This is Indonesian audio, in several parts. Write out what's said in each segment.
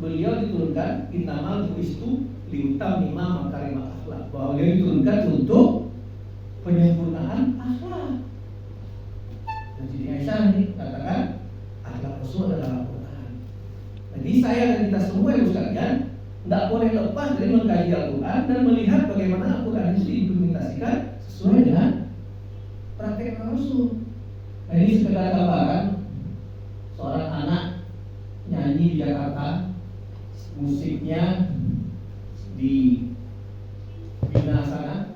beliau diturunkan innamal bu'istu liutammima makarimal akhlak, bahwa beliau diturunkan untuk penyempurnaan akhlak. Dan Siti Aisyah nanti katakan akhlak Rasul adalah Al-Quran. Jadi saya dan kita semua yang sekalian tidak boleh lepas dari mengkaji Al-Quran dan melihat bagaimana Al-Quran itu diimplementasikan sesuai dengan praktek Rasul. Nah, ini sekedar gambaran seorang anak nyanyi di Jakarta, musiknya di Bina sana,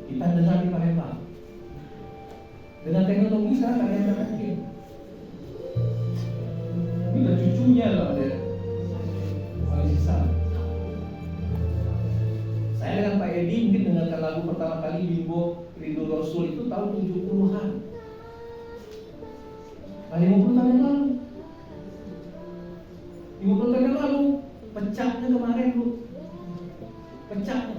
kita dengar di Palembang. Dengan teknologi sekarang ada yang tidak mungkin. Ini udah cucunya loh, ada Alisa. Saya dengan Pak Edi mungkin dengarkan lagu pertama kali Bimbo Rindu Rasul itu tahun 70-an. 50 tahun yang lalu. 50 tahun yang lalu. Pecahnya kemarin, Bu. Pecahnya.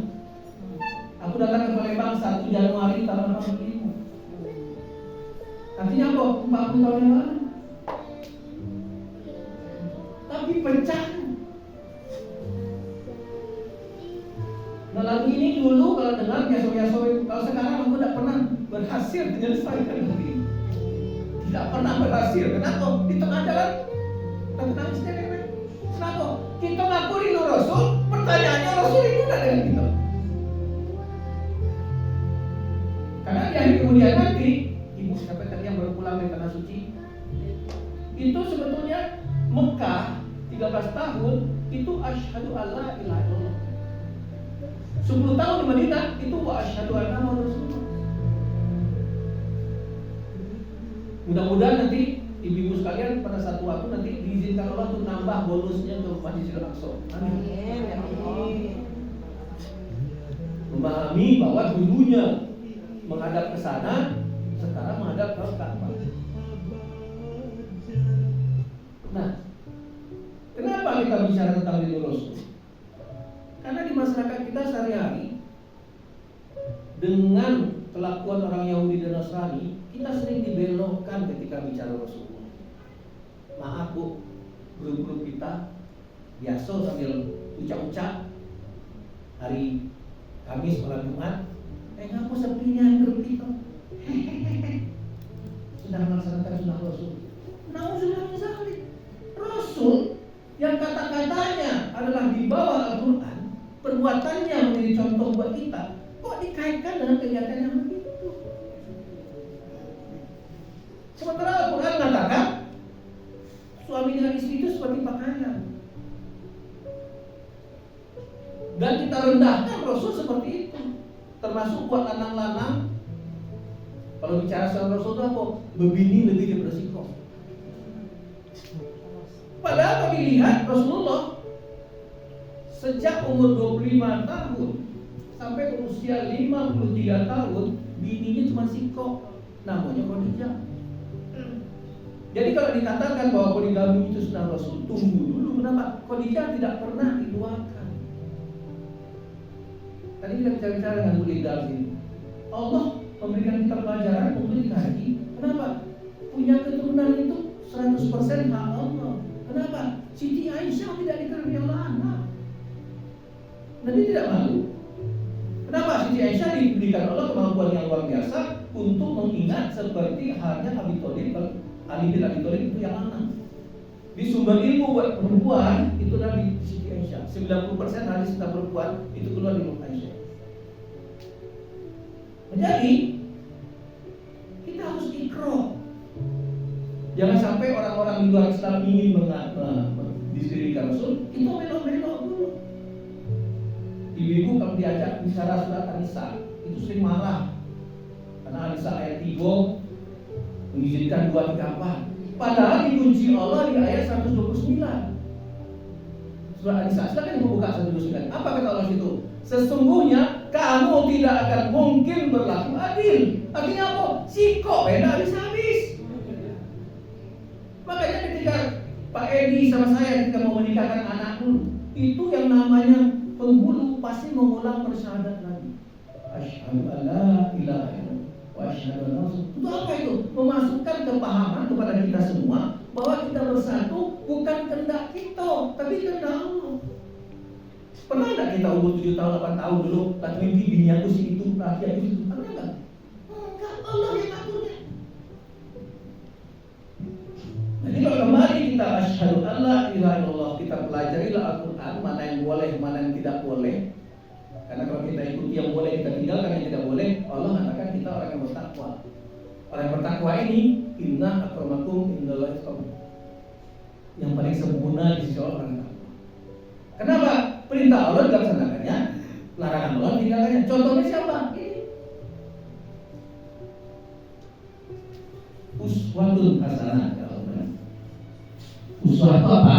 Aku datang ke Palembang 1 Januari tahun 85. Artinya apa? 40 tahun yang lalu. Tapi pecah. Nah, lagu ini dulu kalau dengar biasa-biasa, kalau sekarang aku tidak pernah berhasil menyelesaikan lagu ini. Tidak pernah berhasil. Kenapa? Di tengah jalan kita nangis deh. Kenapa? Kita ngaku rindu Rasul, pertanyaannya Rasul itu tidak dengan kita. Karena di hari kemudian nanti, ibu siapa tadi yang baru pulang dari tanah suci, itu sebetulnya Mekah 13 tahun itu asyhadu alla ilaha illallah. 10 tahun di Madinah itu wa asyhadu anna Muhammadar Rasulullah. Mudah-mudahan nanti ibu-ibu sekalian pada satu waktu nanti diizinkan Allah untuk nambah bonusnya untuk Masjidil Aqsa. Amin. Memahami bahwa dulunya menghadap ke sana, sekarang menghadap ke Ka'bah. Nah, kenapa kita bicara tentang ridho Rasul? Karena di masyarakat kita sehari-hari dengan kelakuan orang Yahudi dan Nasrani, kita sering dibelokkan ketika bicara Rasulullah. Maaf Bu, grup-grup kita biasa sambil ucap-ucap hari Kamis malam Jumat, ngaku sepinya grup kita sudah melaksanakan sunnah Rasul. Nauzubillah min dzalik. Rasul yang kata-katanya adalah di bawah Al-Quran, perbuatannya menjadi contoh buat kita, kok dikaitkan dengan kegiatan yang begitu? Sementara Al-Quran mengatakan suami dengan istri itu seperti pakaian, dan kita rendahkan Rasul seperti itu, termasuk buat lanang-lanang. Kalau bicara soal Rasul itu apa? Bebini lebih daripada sikap. Padahal kami lihat Rasulullah sejak umur 25 tahun sampai usia 53 tahun, bininya cuma sikok, namanya Khadijah. Jadi kalau dikatakan bahwa poligami itu sunnah Rasul, tunggu dulu, kenapa? Khadijah tidak pernah diduakan. Tadi kita bicara dengan Bu Linda sini. Allah memberikan kita pelajaran untuk dikaji. Kenapa? Punya keturunan itu 100% hak Allah. Kenapa? Siti Aisyah tidak dikaruniai Allah anak. Nanti tidak malu. Kenapa? Siti Aisyah diberikan Allah kemampuan yang luar biasa untuk mengingat seperti halnya Abi Thalib. Ali bin Abi Thalib itu yang anak. Di sumber ilmu buat perempuan itu dari Siti Aisyah. 90% hadis tentang perempuan itu keluar dari Aisyah. Jadi kita harus ikrar. Jangan sampai orang-orang di luar Islam ingin mendiskredikan Rasul, itu melok-melok dulu. Ibu-ibu kalau diajak bicara surat An-Nisa itu sering marah karena An-Nisa ayat 3 mengizinkan 2 nikah. Padahal dikunci Allah di ayat 129. Surah An-Nisa, silakan dibuka 129. Apa kata Allah itu? Sesungguhnya kamu tidak akan mungkin berlaku adil. Artinya apa? Sikok beda habis-habis. Makanya ketika Pak Edi sama saya ketika mau menikahkan anak dulu, itu yang namanya penghulu pasti mengulang persyahadat lagi. Asyhadu alla ilaha illallah wa asyhadu anna Rasulullah. Itu apa itu? Memasukkan kepahaman kepada kita semua bahwa kita, tapi karena Allah. Pernah nggak kita umur 7 tahun, 8 tahun dulu, tak mimpi bini aku sih itu, laki aku itu, pernah nggak? Enggak, Allah yang ngaturnya. Jadi kalau kembali kita asyhadu alla ilaha illallah, kita pelajarilah Al-Quran, mana yang boleh, mana yang tidak boleh. Karena kalau kita ikuti yang boleh, kita tinggalkan yang tidak boleh, Allah mengatakan kita orang yang bertakwa. Orang yang bertakwa ini, inna akramakum indallahi atqakum. Yang paling sempurna di sisi Allah orang takwa. Kenapa? Perintah Allah dilaksanakannya, larangan Allah ditinggalkannya. Contohnya siapa? Ini. Uswatun hasanah. Uswah itu apa?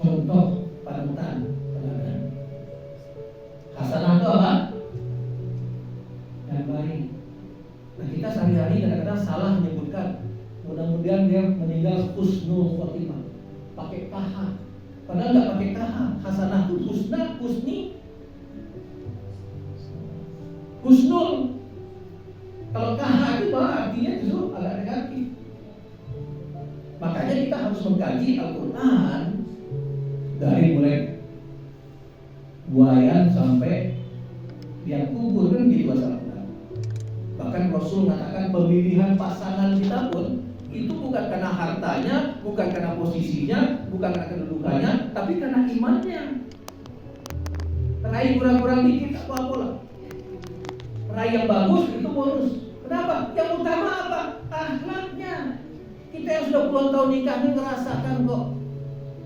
Contoh panutan, teladan. Hasanah itu apa? Yang baik. Nah, kita sehari-hari kadang-kadang salah menyebutkan. Mudah-mudahan dia meninggal husnul khotimah, pakai kaha. Padahal nggak pakai kaha. Hasanah itu husna, husni, husnul. Kalau kaha itu malah artinya justru agak negatif. Makanya kita harus mengkaji Al-Quran dari mulai buayan sampai yang kubur kan gitu asalnya. Bahkan Rasul mengatakan pemilihan pasangan kita pun itu bukan karena hartanya, bukan karena posisinya, bukan karena kedudukannya, tapi karena imannya. Raih kurang-kurang dikit apa-apa lah. Raih yang bagus itu bonus. Kenapa? Yang utama apa? Akhlaknya. Kita yang sudah puluhan tahun nikah ini ngerasakan kok.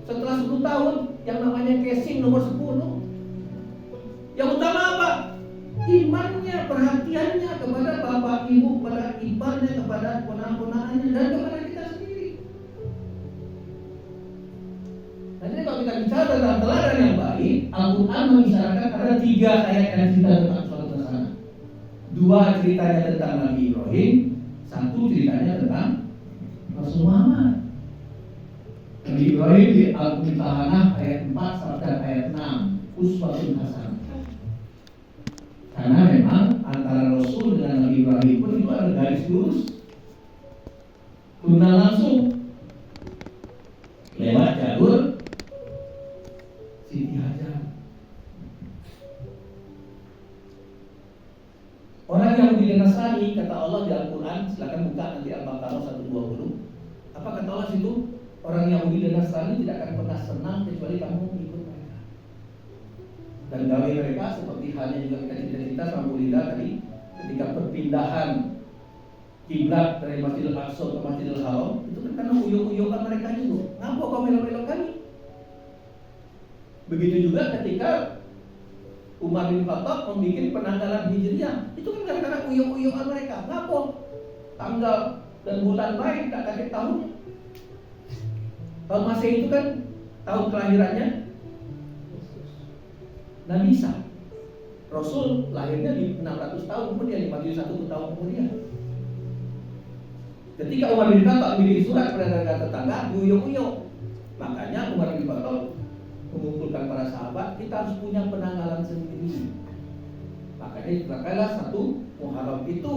Setelah 10 tahun yang namanya casing nomor 10. Yang utama apa? Imannya, perhatiannya kepada bapak ibu, kepada iparnya, kepada ponak-ponakannya, dan kepada kita sendiri. Jadi kalau kita bicara tentang teladan yang baik, Al-Quran membicarakan ada 3 ayat yang cerita tentang suatu pasangan. 2 ceritanya tentang Nabi Ibrahim, 1 ceritanya tentang Rasul Muhammad. Nabi Ibrahim di Al-Mumtahanah ayat 4 sampai ayat 6, uswatun hasanah. Karena memang antara Rasul dengan Nabi Ibrahim pun itu ada garis lurus, turunan langsung lewat jalur Siti Hajar. Orang Yahudi dan Nasrani, kata Allah di Al-Quran, silakan buka nanti Al-Baqarah 120. Apa kata Allah situ? Orang Yahudi dan Nasrani tidak akan pernah senang kecuali kamu ikut mereka. Dan gawe mereka seperti halnya juga kita cerita-cerita sama Bu Linda tadi, ketika perpindahan kiblat dari Masjidil Aqsa ke Masjidil Haram, itu kan karena uyuk-uyukan mereka juga. Ngapa kau melok-melok kami? Begitu juga ketika Umar bin Khattab membuat penanggalan Hijriah, itu kan karena uyuk-uyukan mereka. Ngapa? Tanggal dan bulan baik tak kaget tahunnya. Tahun Masehi itu kan tahun kelahirannya Nabi Isa. Rasul lahirnya di 600 tahun kemudian, 51 tahun kemudian. Ketika Umar bin Khattab memiliki surat pada negara tetangga, uyuk-uyuk. Makanya Umar bin Khattab mengumpulkan para sahabat, kita harus punya penanggalan sendiri. Makanya ditetapkanlah 1 Muharram itu.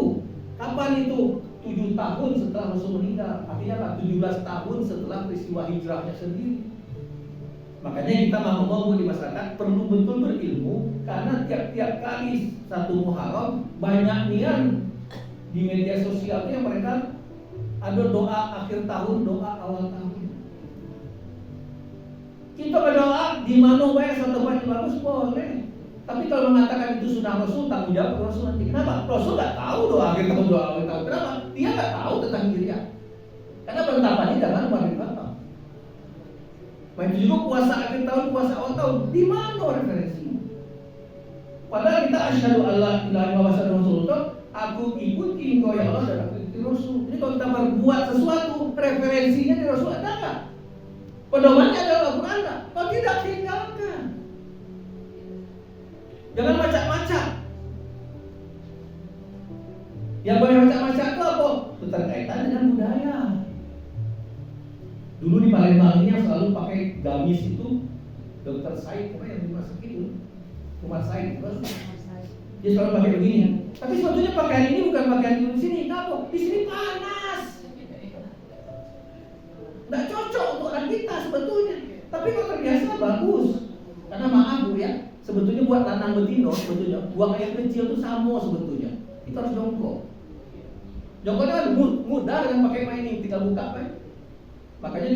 Kapan itu? 7 tahun setelah Rasul meninggal. Artinya apa? 17 tahun setelah peristiwa hijrahnya sendiri. Makanya kita mau di masyarakat perlu betul berilmu, karena tiap-tiap kali 1 Muharram banyak nian di media sosial yang mereka ada doa akhir tahun, doa awal tahun. Kita berdoa di mana baik satu tempat yang bagus boleh. Tapi kalau mengatakan itu sunnah Rasul, tanggung jawab Rasul nanti. Kenapa? Rasul nggak tahu doa akhir tahun, doa awal tahun. Kenapa? Dia nggak tahu tentang Hijriah. Karena penetapannya jangan Umar bin Khattab. Begitu juga puasa akhir tahun, puasa awal tahun. Di mana referensinya? Padahal kita asyhadu alla ilaha illallah wa rasulullah, aku ikuti engkau ya Allah dan aku ikuti Rasul. Jadi kalau kita berbuat sesuatu, referensinya di Rasul ada nggak? Pedomannya adalah Al-Quran. Kalau tidak, tinggalkan. Jangan macam-macam. Yang boleh macam-macam itu apa? Berkaitan dengan budaya. Dulu di Palembang ini yang selalu pakai gamis itu Dr. Said, apa yang rumah sakit itu? Umar Said, dia selalu pakai begini. Tapi sebetulnya pakaian ini bukan pakaian di sini. Kenapa? Di sini panas. Nggak cocok untuk laki kita sebetulnya. Tapi kalau terbiasa bagus. Karena maaf Bu ya, sebetulnya buat lanang betino, sebetulnya buang air kecil itu sama sebetulnya. Itu harus jongkok. Jongkoknya kan mudah dengan pakai mining, tinggal buka kan. Makanya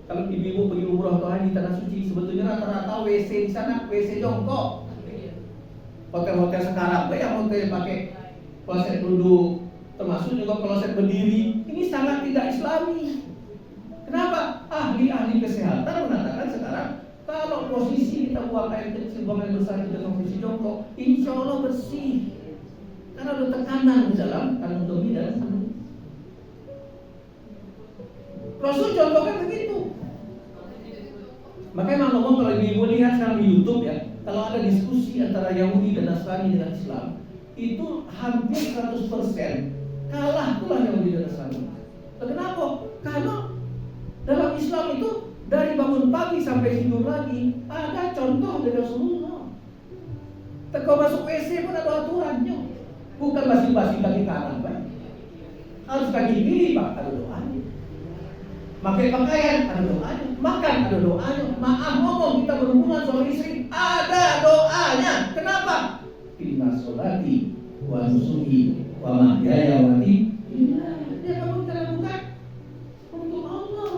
kalau ibu-ibu pergi umroh atau haji tanah suci, sebetulnya rata-rata WC di sana WC jongkok. Hotel-hotel sekarang, yang hotel pakai kloset duduk, termasuk juga kloset berdiri. Ini sangat tidak Islami. Kenapa? Ahli-ahli kesehatan mengatakan sekarang kalau posisi kita buang air kecil, buang air besar dengan posisi jongkok, insya Allah bersih. Karena ada tekanan di dalam kandung domi dan kandung. Rasul contohkan begitu. Makanya ngomong kalau ibu lihat sekarang di YouTube ya, kalau ada diskusi antara Yahudi dan Nasrani dengan Islam, itu hampir 100% kalah itulah Yahudi dan Nasrani. Kenapa? Karena dalam Islam itu dari bangun pagi sampai tidur lagi ada contoh dari Rasulullah. Kau masuk WC pun ada aturannya. Bukan basi-basi kaki kanan, Pak. Harus kaki kiri, Pak. Ada doanya. Pakai pakaian, ada doanya. Makan, ada doanya. Maaf ngomong, kita berhubungan suami istri, ada doanya. Kenapa? Inna sholati wa nusuki wa mahyaya wa mamati. Dia kamu kita lakukan untuk Allah.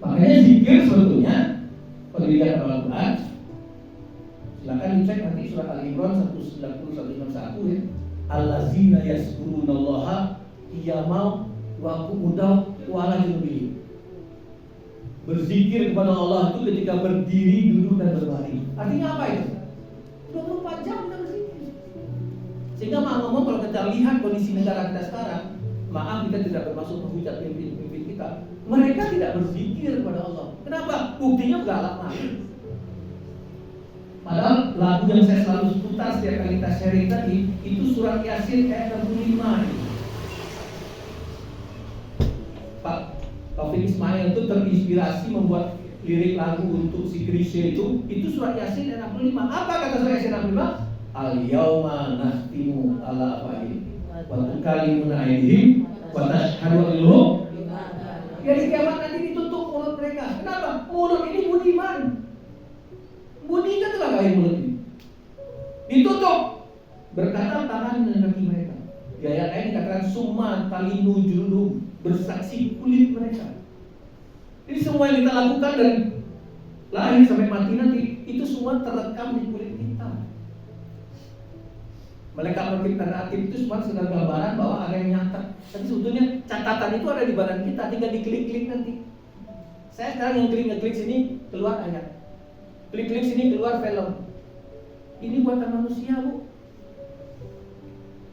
Makanya zikir sebetulnya kalau dilihat dalam Al-Quran, silakan dicek nanti surat Al-Imran 190-191 ya. Allazina yazkurunallaha qiyamau wa qu'udan wa 'ala junubihim. Berzikir kepada Allah itu ketika berdiri, duduk dan berbaring. Artinya apa itu? 24 jam kita berzikir. Sehingga ngomong kalau kita lihat kondisi negara kita sekarang, maaf kita tidak bermaksud menghujat pemimpin kita. Mereka tidak berzikir kepada Allah. Kenapa? Buktinya galak banget. Padahal lagu yang saya selalu putar setiap kali kita sharing tadi itu surat Yasin ayat 65. Pak Taufik Ismail itu terinspirasi membuat lirik lagu untuk si Krisye itu surat Yasin ayat 65. Apa kata surat Yasin ayat 65? Al-yawma nahtimu ala afahim wa tukallimuna aydihim wa tashhadu arjuluhum. Jadi kiamat nanti ditutup mulut mereka. Kenapa? Mulut ini budiman. Budinya telah kaya mulut ini. Ditutup. Berkata tangan dan kaki mereka. Di ayat lain dikatakan summa talinu juludum, bersaksi kulit mereka. Jadi semua yang kita lakukan dari lahir sampai mati nanti itu semua terekam di kulit kita. Malaikat dan atib itu semua sedang gambaran bahwa ada yang nyatet. Tapi sebetulnya catatan itu ada di badan kita, tinggal diklik-klik nanti. Saya sekarang yang ngeklik sini keluar ayat, klik-klik sini keluar film. Ini buatan manusia, Bu.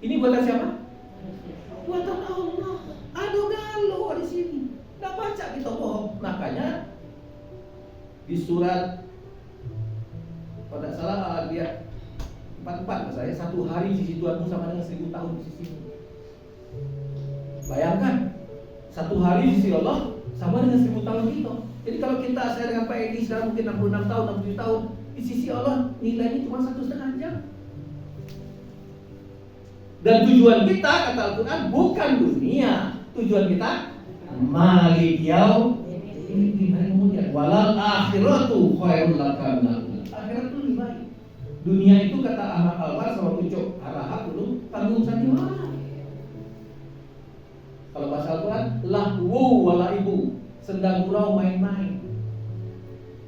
Ini buatan siapa? Buatan Allah. Aduh galau di sini. Nggak baca kita bohong. Makanya di surat pada salah dia 44 saya, satu hari di sisi Tuhanmu sama dengan 1000 tahun di sisi. Bayangkan, satu hari di sisi Allah sama dengan 1000 tahun kita. Jadi kalau kita, saya dengan Pak Edi sekarang mungkin 66 tahun, 67 tahun, di sisi Allah nilainya cuma 1,5 jam. Dan tujuan kita, kata Al-Quran, bukan dunia. Tujuan kita Malik yaumil kemudian walal akhiratu khairul laka minal ula. Akhirat itu lebih baik. Dunia itu kata Ahmad Albar sama Pucuk Arahat dulu tanggung sandiwara. Kalau bahasa Al-Quran lahu walaibu, sendang gurau main-main.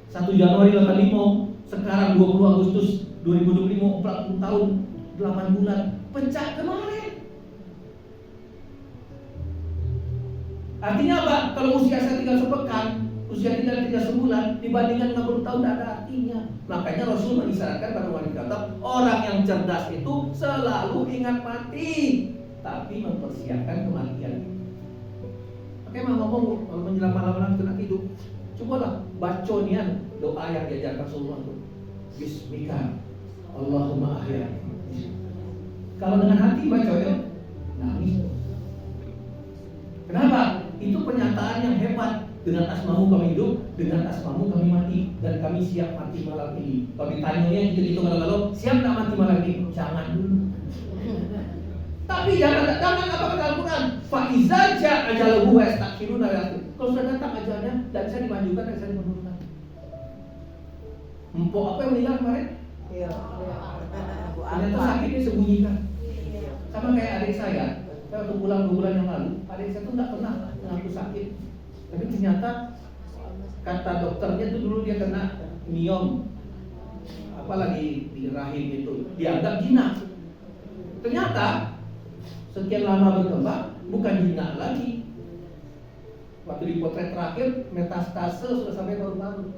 1 Januari 85, sekarang 20 Agustus 2025, 40 tahun 8 bulan pecah kemarin. Artinya apa? Kalau usia saya tinggal sepekan, usia tinggal sebulan dibandingkan 60 tahun tidak ada artinya. Makanya Rasul mengisyaratkan pada wanita kata, orang yang cerdas itu selalu ingat mati, tapi mempersiapkan kematian. Makanya ngomong menjelang malam-malam itu nak tidur, cobalah baca nian doa yang diajarkan Rasulullah itu. Bismika Allahumma ahya. Kalau dengan hati baca ya, nangis. Kenapa? Itu pernyataan yang hebat. Dengan asmamu kami hidup, dengan asmamu kami mati, dan kami siap mati malam ini. Kalau ditanya gitu kalau siap tak mati malam ini? Jangan dulu. Tak Tapi jangan apa kata Al-Quran? Faiza ja'a ajaluhu wa yastakhiruna yaqul. Kalau sudah datang ajalnya, tidak bisa dimajukan, tidak bisa dimundurkan. Empok apa yang meninggal kemarin? Iya. Ternyata sakitnya sembunyikan. Sama kayak adik saya waktu pulang 2 bulan yang lalu, adik saya tuh nggak pernah mengaku sakit. Tapi ternyata kata dokternya tuh dulu dia kena miom, apalagi di rahim itu, dianggap jinak. Ternyata sekian lama berkembang bukan jinak lagi. Waktu dipotret terakhir metastase sudah sampai paru-paru.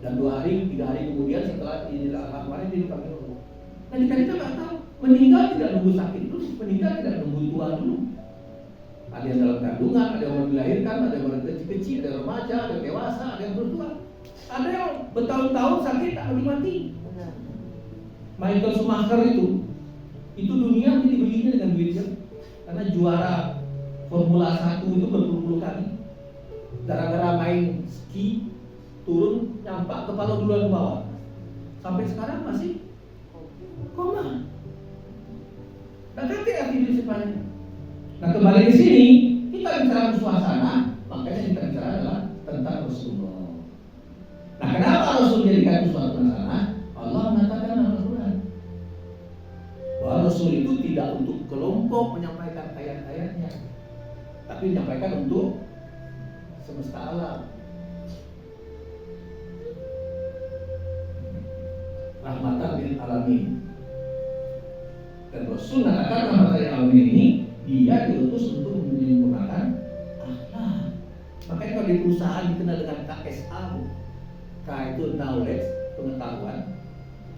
Dan 2 hari, 3 hari kemudian setelah kemarin dia dipanggil dulu. Nah kita nggak tahu, meninggal tidak nunggu sakit dulu, meninggal tidak nunggu tua dulu. Ada yang dalam kandungan, ada yang baru dilahirkan, ada yang baru kecil-kecil, ada yang remaja, ada yang dewasa, ada yang bertua. Ada yang bertahun-tahun sakit tak mati. Michael Schumacher itu dunia dibelinya dengan duitnya karena juara Formula 1 itu berpuluh-puluh kali. Gara-gara main ski turun nyampak kepala duluan ke bawah. Sampai sekarang masih koma. Nah, nanti arti sepanjang. Nah, kembali ke sini kita bicara suasana, makanya kita bicara adalah tentang Rasulullah. Nah, kenapa Rasul jadikan suasana? Allah mengatakan dalam Al-Quran bahwa Rasul itu tidak untuk kelompok menyampaikan ayat-ayatnya, tapi menyampaikan untuk semesta alam. Rahmatan lil alamin. Dan Rasul mengatakan rahmatan lil alamin ini dia diutus untuk menyempurnakan akhlak. Makanya kalau di perusahaan dikenal dengan KSA, K itu knowledge, pengetahuan,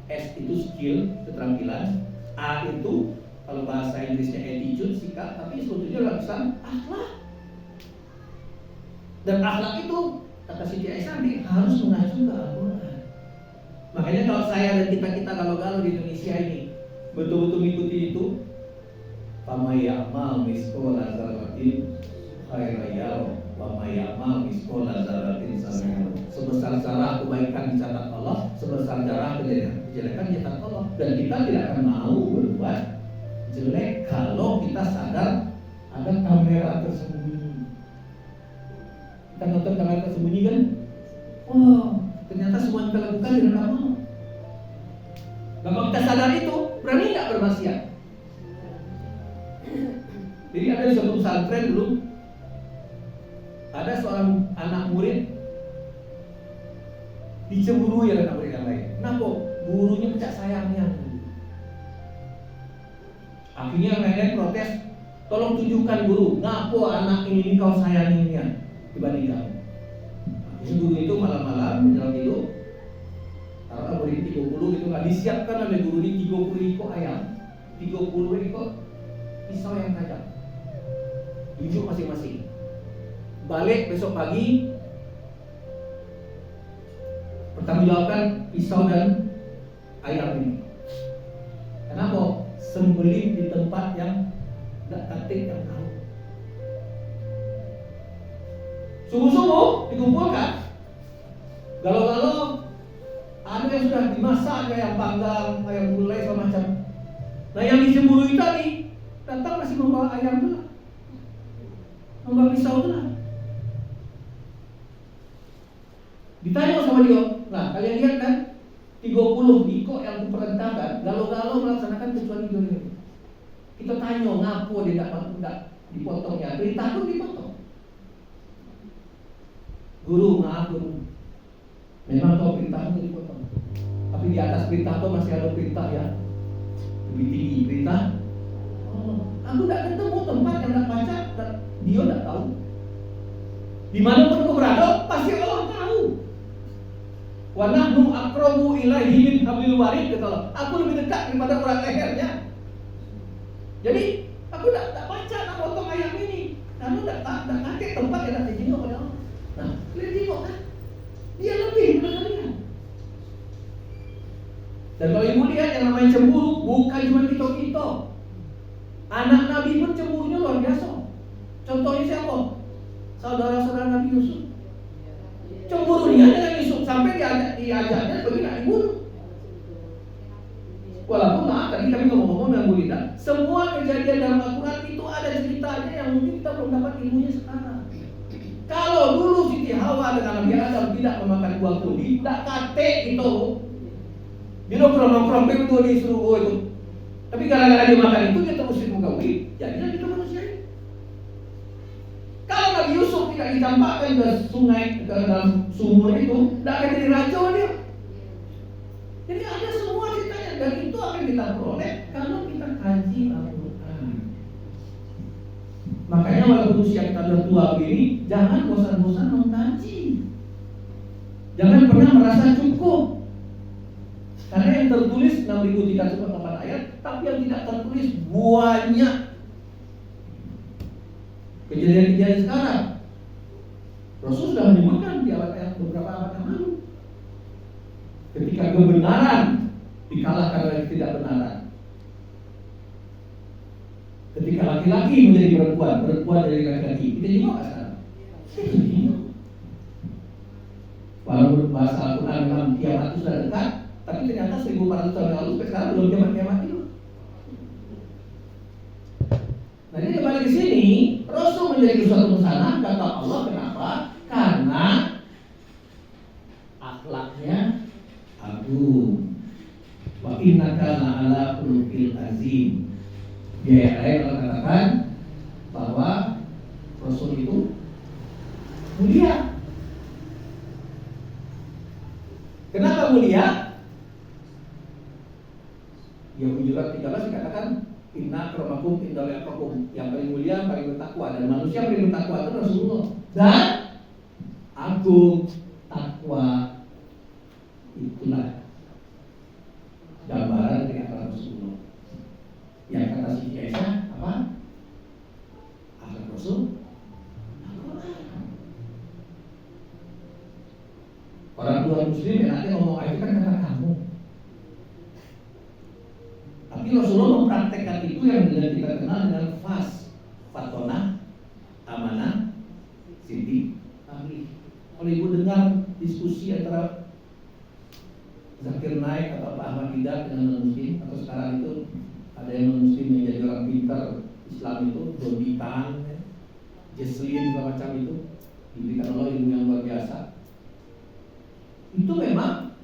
S itu skill, keterampilan, A itu kalau bahasa Inggrisnya attitude, sikap, tapi sebetulnya dalam Islam akhlak. Dan akhlak itu kata Siti Aisyah harus mengacu ke Al-Quran. Makanya kalau saya dan kita galau-galau di Indonesia ini betul-betul mengikuti itu, famay ya'mal misqala dzarratin khairan yarah wa may ya'mal misqala dzarratin syarran. Sebesar zarah kebaikan dicatat Allah, sebesar zarah kejelekan dicatat Allah. Dan kita tidak akan mau berbuat jelek kalau kita sadar ada kamera tersembunyi. Kita nonton kamera tersembunyi kan? Oh, ternyata semua yang kita lakukan tidak mau. Nah, kalau kita sadar itu, berani nggak bermaksiat? Jadi ada suatu pesantren dulu, ada seorang anak murid dicemburui oleh anak murid yang lain. Kenapa? Gurunya pecah sayangnya. Akhirnya yang lainnya protes, tolong tunjukkan guru, ngapo anak ini kau sayanginya dibanding kamu. Akhirnya guru itu malam-malam menjelang tidur, karena murid 30 itu nggak disiapkan oleh guru ini 30 ekor ayam, 30 ekor pisau yang tajam, tunjuk masing-masing. Balik besok pagi, pertanggungjawabkan pisau dan ayam ini. Kenapa? Sembelih di tempat yang tidak tertib yang tahu. Subuh-subuh dikumpulkan. Galau-galau ada yang sudah dimasak, ayam panggang, ayam gulai segala macam. Nah yang dicemburui tadi datang masih membawa ayam pula, membawa pisau pula. Ditanya sama dia, nah kalian lihat kan 30 biko yang kuperintahkan galau-galau melaksanakan kecuali ini. Kita tanya ngapo dia tidak dipotongnya, perintah pun dipotong. Guru, maaf guru, memang kau perintah itu dipotong, tapi di atas perintah kau masih ada perintah ya lebih tinggi perintah. Aku tidak ketemu tempat yang tidak baca, dia tidak tahu. Di mana pun kau berada, pasti Allah tahu. Wa nahnu aqrabu ilaihi min hablil warid, kata Allah. Aku lebih dekat daripada urat lehernya. Jadi aku tak baca nak potong ayam ini. Kamu tak kaget tempat yang nak dijenguk oleh Allah. Nah, kalian tengok kan? Dia lebih daripada kalian. Dan kalau ibu lihat yang namanya cemburu bukan cuma kita. Anak Nabi pun cemburunya luar biasa. Contohnya siapa? Saudara-saudara Nabi Yusuf. Cemburu dia dengan Yusuf sampai diajaknya pergi nak dibunuh. Walaupun tadi kami ngomong-ngomong dengan Bu Linda, semua kejadian dalam Al-Quran itu ada ceritanya yang mungkin kita belum dapat ilmunya sekarang. Kalau dulu Siti Hawa dengan Nabi Adam tidak memakan buah kuli, tidak kate itu. Dia nongkrong-nongkrong itu disuruh itu. Tapi gara-gara dia makan itu dia terus mukawi, jadilah kita manusia ini. Kalau Nabi Yusuf tidak dicampakkan ke sungai, ke dalam sumur itu, tidak akan jadi raja dia. Jadi ada semua ceritanya dan itu akan kita peroleh kalau kita kaji Al-Quran. Makanya walaupun usia kita sudah tua begini, jangan bosan-bosan mengkaji. Jangan pernah merasa cukup. Karena yang tertulis 6.304 ayat, tapi yang tidak tertulis banyak. Kejadian-kejadian sekarang, Rasul sudah menyebutkan di beberapa abad yang lalu. Ketika kebenaran dikalahkan oleh ketidakbenaran. Ketika laki-laki menjadi perempuan, perempuan menjadi laki-laki, kita juga nggak sekarang. Walaupun bahasa Al-Quran memang kiamat itu sudah dekat, tapi ternyata 1400 tahun yang lalu sampai sekarang belum kiamat itu. Nah ini kembali ke sini, Rasul menjadi suatu pesanan kata Allah. Kenapa? Karena akhlaknya agung. Wa innaka la'ala khuluqil azim. Dia Allah katakan bahwa Rasul itu mulia. Kenapa mulia? Ya Hujurat 13 dikatakan inna akramakum indallahi atqakum. Yang paling mulia, paling bertakwa, dan manusia paling bertakwa itu Rasulullah. Dan agung takwa itulah gambaran dari akhlak Rasulullah. Yang kata Siti Aisyah apa? Akhlak Rasul orang tua muslim yang nanti ngomong itu kan kata kamu. Tapi Rasulullah mempraktekkan itu yang kita kenal dengan fatona, amanah, siti, amri. Kalau ibu dengar diskusi antara Zakir Naik atau Pak Ahmad Hidayat dengan non-muslim, atau sekarang itu ada yang non-muslim yang jadi orang pintar Islam itu, Dodi Tan, Jesslyn, macam itu, diberikan Allah ilmu yang luar biasa. Itu memang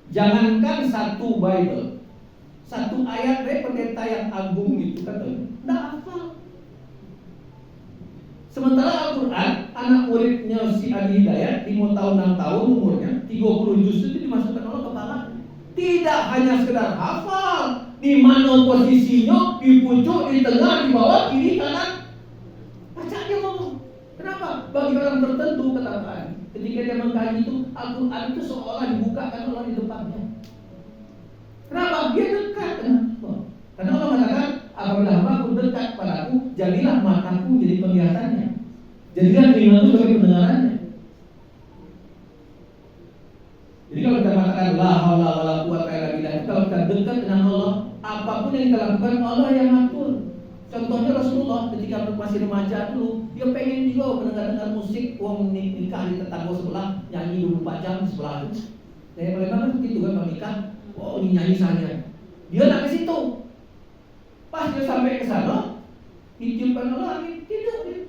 jangankan satu Bible, satu ayat dari pendeta yang agung itu katanya, tidak hafal. Sementara Al-Quran, anak muridnya si Adi Hidayat, di mau tahun 6 tahun umurnya, 30 juz itu dimasukkan Allah kepala. Tidak hanya sekedar hafal, di mana posisinya, di pucuk, di tengah, di bawah, kiri, kanan. Baca dia ngomong. Kenapa? Bagi orang tertentu katakan, ketika dia mengkaji itu, Al-Quran itu seolah dibukakan Allah di depannya. Kenapa? Dia dekat dengan Allah. Karena Allah mengatakan, apabila hamba-Ku dekat padaku, jadilah mataku jadi penglihatannya, jadilah telingaku sebagai pendengarannya. Jadi kalau kita mengatakan la haula wala quwwata illa billah, kalau kita dekat dengan Allah, apapun yang kita lakukan Allah yang atur. Contohnya Rasulullah ketika masih remaja dulu, dia pengen juga mendengar musik, wong nikah di tetangga sebelah nyanyi 24 jam di sebelah itu. Dari Palembang begitu kan menikah, oh ini nyanyi saja. Dia nak ke situ. Pas dia sampai ke sana, ditiupkan Allah angin, tidur dia.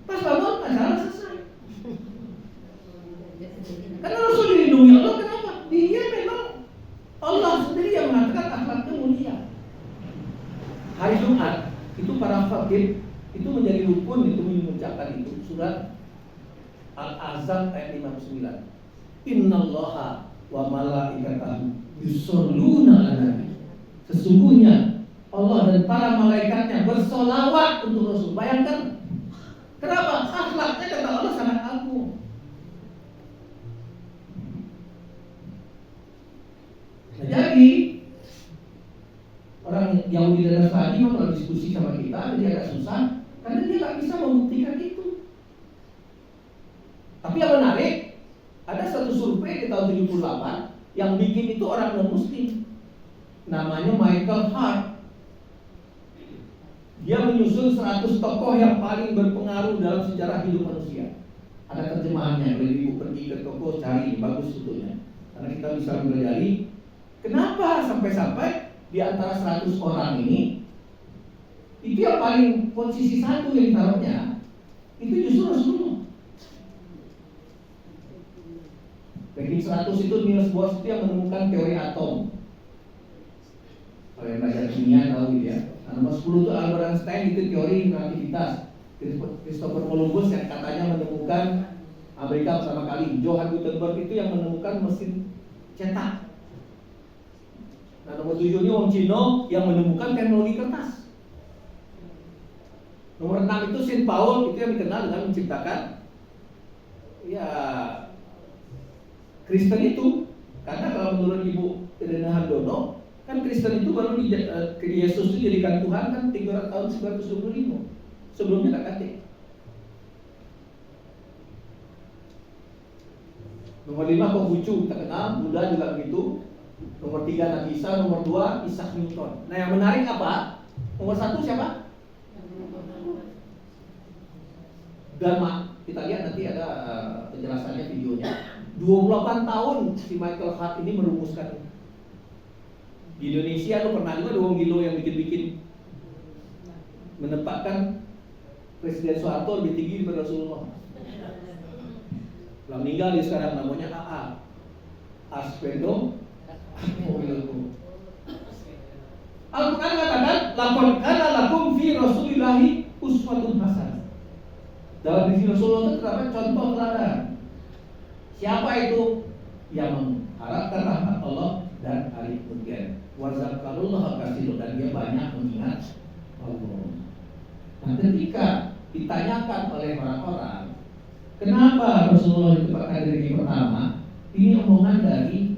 Pas bangun, acara selesai. Karena Rasul dilindungi Allah, kenapa? Dia memang Allah sendiri yang mengatakan akhlaknya mulia. Hari Jumat itu para khatib itu menjadi rukun itu mengucapkan itu surat Al-Ahzab ayat 59. Innallaha wa malaikatahu yusholluna 'alan nabi. Sesungguhnya Allah dan para malaikatnya bersolawat untuk Rasul. Bayangkan, kenapa? Akhlaknya kata Allah sangat agung. Nah, jadi orang Yahudi dan Nasrani kalau diskusi sama kita, dia agak susah karena dia nggak bisa membuktikan itu. Tapi yang menarik, ada satu survei di tahun 78 yang bikin itu orang non-muslim. Namanya Michael Hart. Dia menyusun 100 tokoh yang paling berpengaruh dalam sejarah hidup manusia. Ada terjemahannya, kalau ibu pergi ke toko cari, bagus sebetulnya. Karena kita bisa mempelajari Kenapa sampai-sampai di antara 100 orang ini itu yang paling posisi 1 yang ditaruhnya itu justru Rasulullah. Ranking 100 itu Niels Bohr itu yang menemukan teori atom. Kalau yang belajar kimia tahu gitu ya. Nah, nomor 10 itu Albert Einstein, itu teori relativitas. Christopher Columbus yang katanya menemukan Amerika pertama kali. Johann Gutenberg itu yang menemukan mesin cetak. Nah, nomor 7 ini Wong Cino yang menemukan teknologi kertas. Nomor 6 itu Saint Paul, itu yang dikenal dengan menciptakan ya Kristen itu. Karena kalau menurut Ibu Irena Hardono, kan Kristen itu baru Yesus itu jadikan Tuhan kan 300 tahun 1925. Sebelumnya tak kate. Nomor 5 Konghucu, kita kenal, Buddha juga begitu. Nomor 3 Nabi Isa, nomor 2 Isaac Newton. Nah, yang menarik apa? Nomor 1 siapa? Dharma. Kita lihat nanti ada penjelasannya videonya. 28 tahun si Michael Hart ini merumuskan. Di Indonesia lu pernah juga Wong Gilo yang bikin-bikin menempatkan Presiden Soeharto lebih tinggi daripada Rasulullah. Setelah meninggal dia sekarang namanya AA Arswendo Mobilku. Al-Quran katakan laqad kana lakum fi Rasulillahi uswatun hasanah. Dalam diri Rasulullah itu terdapat contoh teladan. Siapa itu yang mengharapkan rahmat Allah dan hari kemudian? Wazakarullah kasih, dan dia banyak mengingat Allah. Nah, ketika ditanyakan oleh orang-orang, kenapa Rasulullah itu pakai diri pertama? Ini omongan dari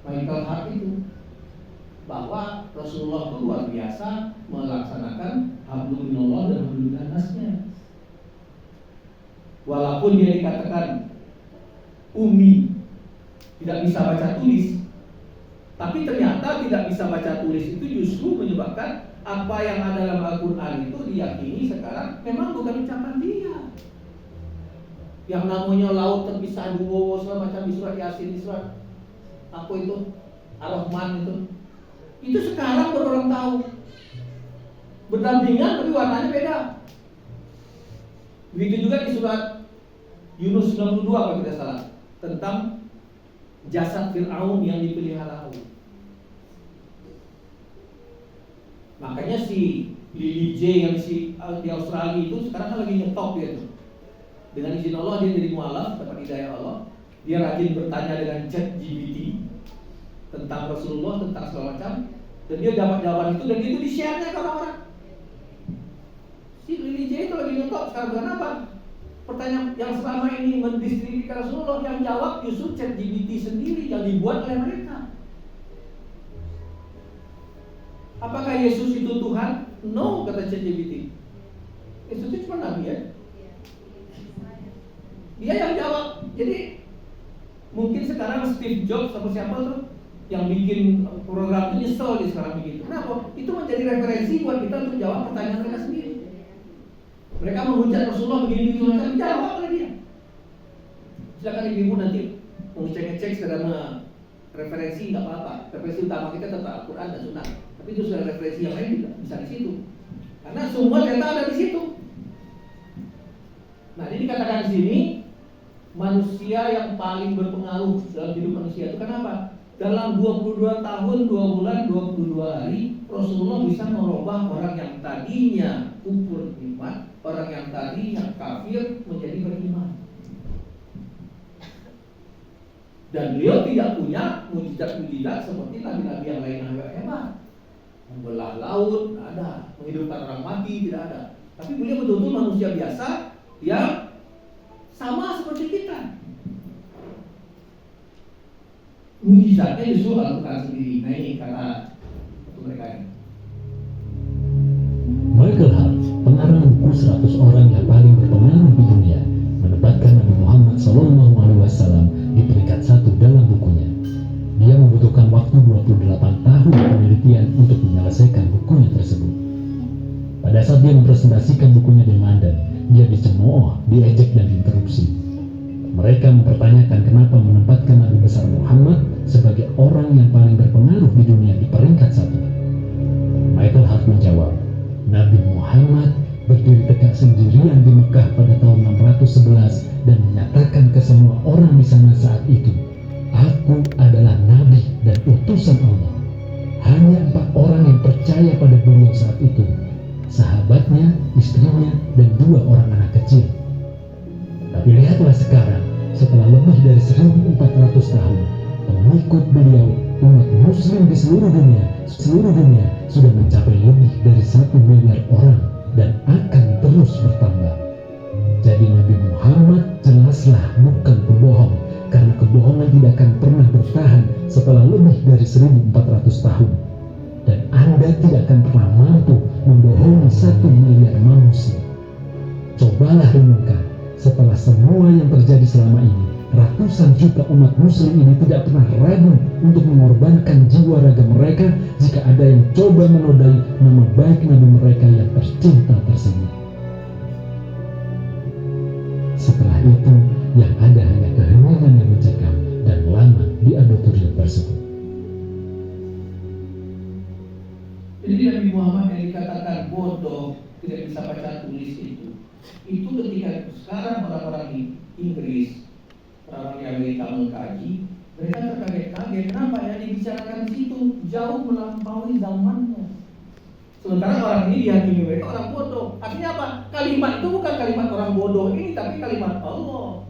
Michael Hart itu, bahwa Rasulullah itu luar biasa melaksanakan hablum minallah dan hablum minannasnya. Walaupun dia dikatakan umi, tidak bisa baca tulis, tapi ternyata tidak bisa baca tulis itu justru menyebabkan apa yang ada dalam Al-Quran itu diyakini sekarang memang bukan ucapan dia. Yang namanya laut terpisah dua, segala macam di surat Yasin, di surat apa itu Ar-Rahman itu sekarang baru orang tahu. Berdampingan tapi warnanya beda. Begitu juga di surat Yunus 92 kalau tidak salah, tentang jasad Fir'aun yang dipelihara Allah. Makanya si Lily J yang di Australia itu sekarang kan lagi nyetop dia tuh. Dengan izin Allah dia jadi mualaf, dapat hidayah Allah. Dia rajin bertanya dengan ChatGPT tentang Rasulullah, tentang segala macam, dan dia dapat jawaban itu, dan itu di-share-nya ke orang-orang. Si Lily J itu lagi nyetop sekarang. Kenapa? Pertanyaan yang selama ini mendiskreditkan Rasulullah, yang jawab justru ChatGPT sendiri yang dibuat oleh mereka. Apakah Yesus itu Tuhan? No, kata ChatGPT. Yesus itu cuma nabi ya. Dia yang jawab. Jadi mungkin sekarang Steve Jobs atau siapa tuh yang bikin program itu nyesel dia sekarang begitu. Kenapa? Itu menjadi referensi buat kita untuk jawab pertanyaan mereka sendiri. Mereka menghujat Rasulullah begini macam, jawab oleh dia. Silakan ibu nanti mau ngecek sekedar referensi nggak apa-apa. Referensi utama kita tetap Al-Quran dan Sunnah. Tapi itu sudah referensi yang lain juga bisa di situ. Karena semua data ada di situ. Nah, ini dikatakan di sini manusia yang paling berpengaruh dalam hidup manusia itu kenapa? Dalam 22 tahun, 2 bulan, 22 hari Rasulullah bisa merubah orang yang tadinya kufur iman, orang yang tadinya kafir menjadi beriman. Dan beliau tidak punya mujizat-mujizat seperti nabi-nabi yang lain yang hebat. Membelah laut, tidak ada. Menghidupkan orang mati, tidak ada. Tapi beliau betul-betul manusia biasa yang sama seperti kita. Mujizatnya justru Al-Quran sendiri. Nah, ini kata mereka ini. Michael Hart, pengarang buku 100 orang yang paling berpengaruh di dunia, menempatkan Nabi Muhammad SAW di peringkat 1 dalam bukunya. Dia membutuhkan waktu 28 tahun penelitian untuk menyelesaikan bukunya tersebut. Pada saat dia mempresentasikan bukunya di London, dia dicemooh, diejek dan diinterupsi. Mereka mempertanyakan kenapa menempatkan Nabi besar Muhammad sebagai orang yang paling berpengaruh di dunia di peringkat 1? Michael Hart menjawab, Nabi Muhammad berdiri tegak sendirian di Mekah pada tahun 611 dan menyatakan ke semua orang di sana saat itu, aku adalah Nabi dan utusan Allah. Hanya 4 orang yang percaya pada beliau saat itu, sahabatnya, istrinya, dan 2 orang anak kecil. Tapi lihatlah sekarang, setelah lebih dari 1400 tahun, pengikut beliau, umat muslim di seluruh dunia sudah mencapai lebih dari 1 miliar orang dan akan terus bertambah. Jadi Nabi Muhammad jelaslah bukan pembohong, karena kebohongan tidak akan pernah bertahan setelah lebih dari 1400 tahun. Dan Anda tidak akan pernah mampu membohongi 1 miliar manusia. Cobalah renungkan, setelah semua yang terjadi selama ini, ratusan juta umat muslim ini tidak pernah ragu untuk mengorbankan jiwa raga mereka jika ada yang coba menodai nama baik Nabi mereka yang tercinta tersebut. Setelah itu, yang ada hanya keheningan yang mencekam dan lama di auditorium tersebut. Jadi Nabi Muhammad yang dikatakan bodoh, tidak bisa baca tulis itu ketika sekarang orang-orang di Inggris, orang-orang di Amerika mengkaji, mereka terkaget-kaget. Kenapa yang dibicarakan di situ jauh melampaui zamannya. Sementara orang ini dihakimi mereka orang bodoh. Artinya apa? Kalimat itu bukan kalimat orang bodoh ini, tapi kalimat Allah.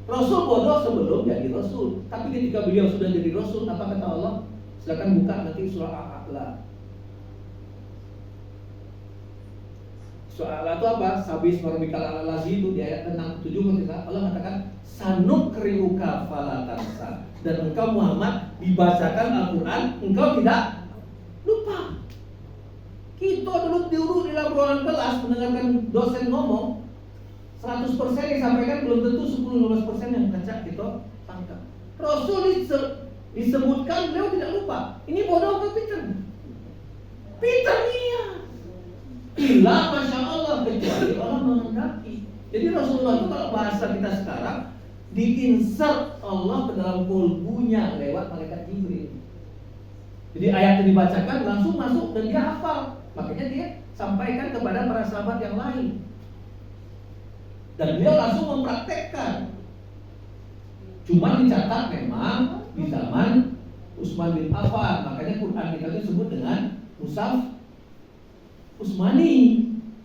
Rasul bodoh sebelum jadi Rasul. Tapi ketika beliau sudah jadi Rasul, apa kata Allah? Silakan buka nanti surah Al-A'la. Surah Al-A'la itu apa? Sabis marabikal al-lazi itu di ayat 67 ketika Allah mengatakan sanukriuka falatansa. Dan engkau Muhammad dibacakan Al-Quran, engkau tidak lupa. Kita dulu di dalam ruangan kelas mendengarkan dosen ngomong 100% yang disampaikan belum tentu 10-15% yang kecak kita tangkap. Rasul disebutkan beliau tidak lupa. Ini bodoh atau pintar? Pintar dia. Bila Masya Allah kecuali Allah menghendaki. Jadi Rasulullah itu kalau bahasa kita sekarang diinsert Allah ke dalam kolbunya lewat malaikat Jibril. Jadi ayat yang dibacakan langsung masuk dan dia hafal. Makanya dia sampaikan kepada para sahabat yang lain. Dan beliau langsung mempraktekkan. Cuma dicatat memang di zaman Utsman bin Affan. Makanya Quran kita disebut dengan Mushaf Utsmani.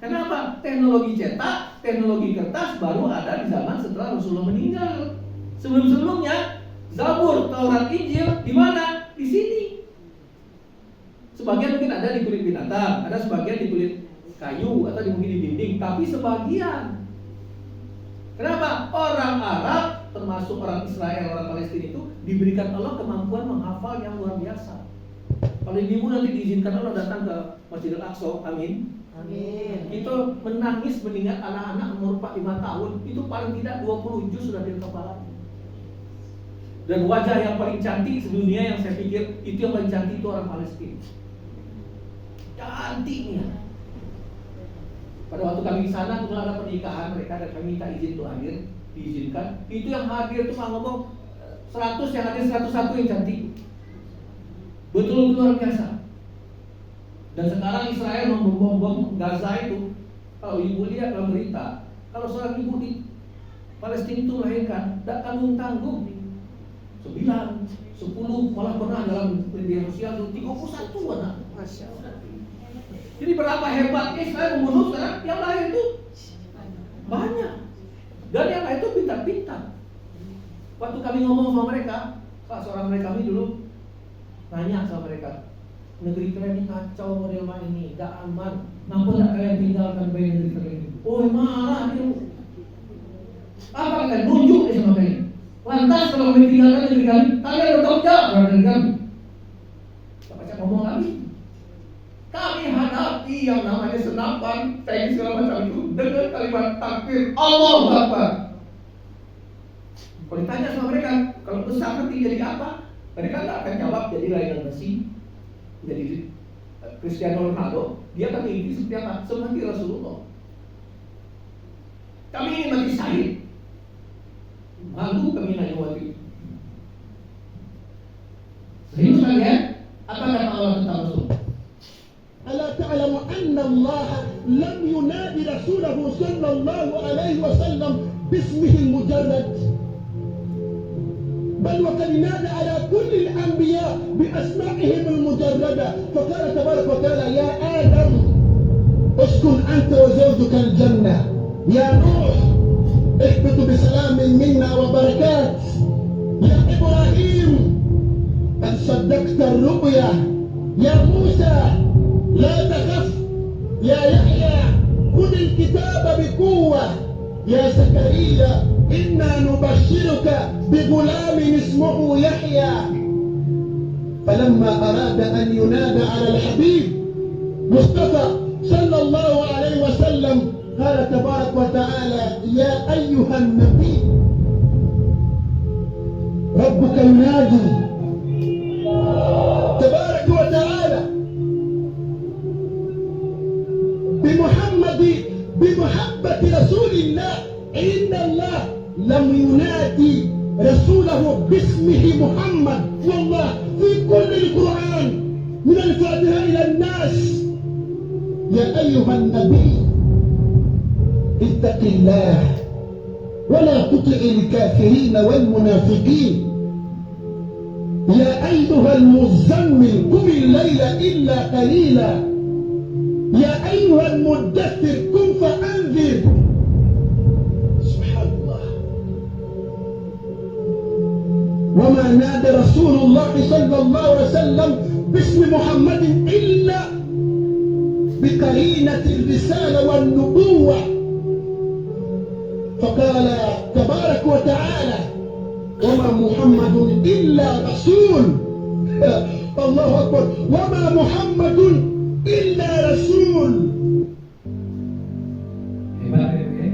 Kenapa? Teknologi cetak, teknologi kertas baru ada di zaman setelah Rasulullah meninggal. Sebelum-sebelumnya Zabur, Taurat, Injil di mana? Di sini. Sebagian mungkin ada di kulit binatang, ada sebagian di kulit kayu atau mungkin di dinding, tapi sebagian. Kenapa? Orang Arab termasuk orang Israel, orang Palestina itu diberikan Allah kemampuan menghafal yang luar biasa. Kalau ibu nanti diizinkan Allah datang ke Masjidil Aqsa, amin. Amin. Itu menangis mengingat anak-anak umur 4-5 tahun, itu paling tidak 20 juz sudah di kepala. Dan wajah yang paling cantik sedunia yang saya pikir itu yang paling cantik itu orang Palestina. Cantiknya. Pada waktu kami di sana kebetulan ada pernikahan mereka dan kami minta izin untuk hadir, diizinkan. Itu yang hadir itu ngomong 100 yang hadir 101 yang cantik. Betul-betul luar biasa. Dan sekarang Israel membom Gaza itu. Kalau ibu lihat dalam berita, kalau seorang ibu di Palestina itu melahirkan, tidak tanggung-tanggung 9, 10, malah pernah dalam media sosial 31 anak. Masya Allah. Jadi berapa hebatnya Israel membunuh sekarang yang lahir itu banyak. Dan yang lain itu pintar-pintar. Waktu kami ngomong sama mereka, seorang mereka kami dulu nanya sama mereka, negeri kalian ini kacau model ini, tidak aman. Kenapa tidak kalian tinggalkan bayi negeri kalian ini? Oh marah dia. Apa kalian nunjuk dia sama kalian? Lantas kalau kami tinggalkan negeri kami, kalian bertanggung jawab pada negeri kami. Baca ngomong lagi. Kami hadapi yang namanya senapan, tank segala macam itu dengan kalimat takbir Allahu Akbar. Kalau ditanya sama mereka, kalau besar nanti jadi apa? Mereka tidak akan jawab jadi Lionel Messi, jadi Cristiano Ronaldo. Dia akan mengikuti seperti apa? Seperti Rasulullah. Kami ingin mati syahid. Malu kami nanya waktu itu. sekalian, apa kata Allah tentang Rasul? ألا تعلم أن الله لم ينادي رسوله صلى الله عليه وسلم باسمه المجرد، بل وقد نادى على كل الأنبياء بأسمائهم المجردة، فقال تبارك وتعالى: يا آدم اسكن أنت وزوجك الجنة، يا نوح اهبط بسلام منا وبركات، يا إبراهيم قد صدقت الرؤيا، يا موسى لا تخف، يا يحيى خذ الكتاب بقوة، يا زكريا إنا نبشرك بغلام اسمه يحيى. فلما أراد أن ينادى على الحبيب مصطفى صلى الله عليه وسلم قال تبارك وتعالى: يا أيها النبي ربك ينادي تبارك وتعالى بمحبة رسول الله، إن الله لم ينادي رسوله باسمه محمد، والله في كل القرآن من الفاتحة إلى الناس: يا أيها النبي اتق الله ولا تطع الكافرين والمنافقين، يا أيها المزمل قم الليل إلا قليلا، يا أيها المدثر قم فأنذر. سبحان الله. وما نادى رسول الله صلى الله عليه وسلم باسم محمد إلا بقرينة الرسالة والنبوة، فقال تبارك وتعالى: وما محمد إلا رسول. الله أكبر. وما محمد إلا رسول. Hebat ya.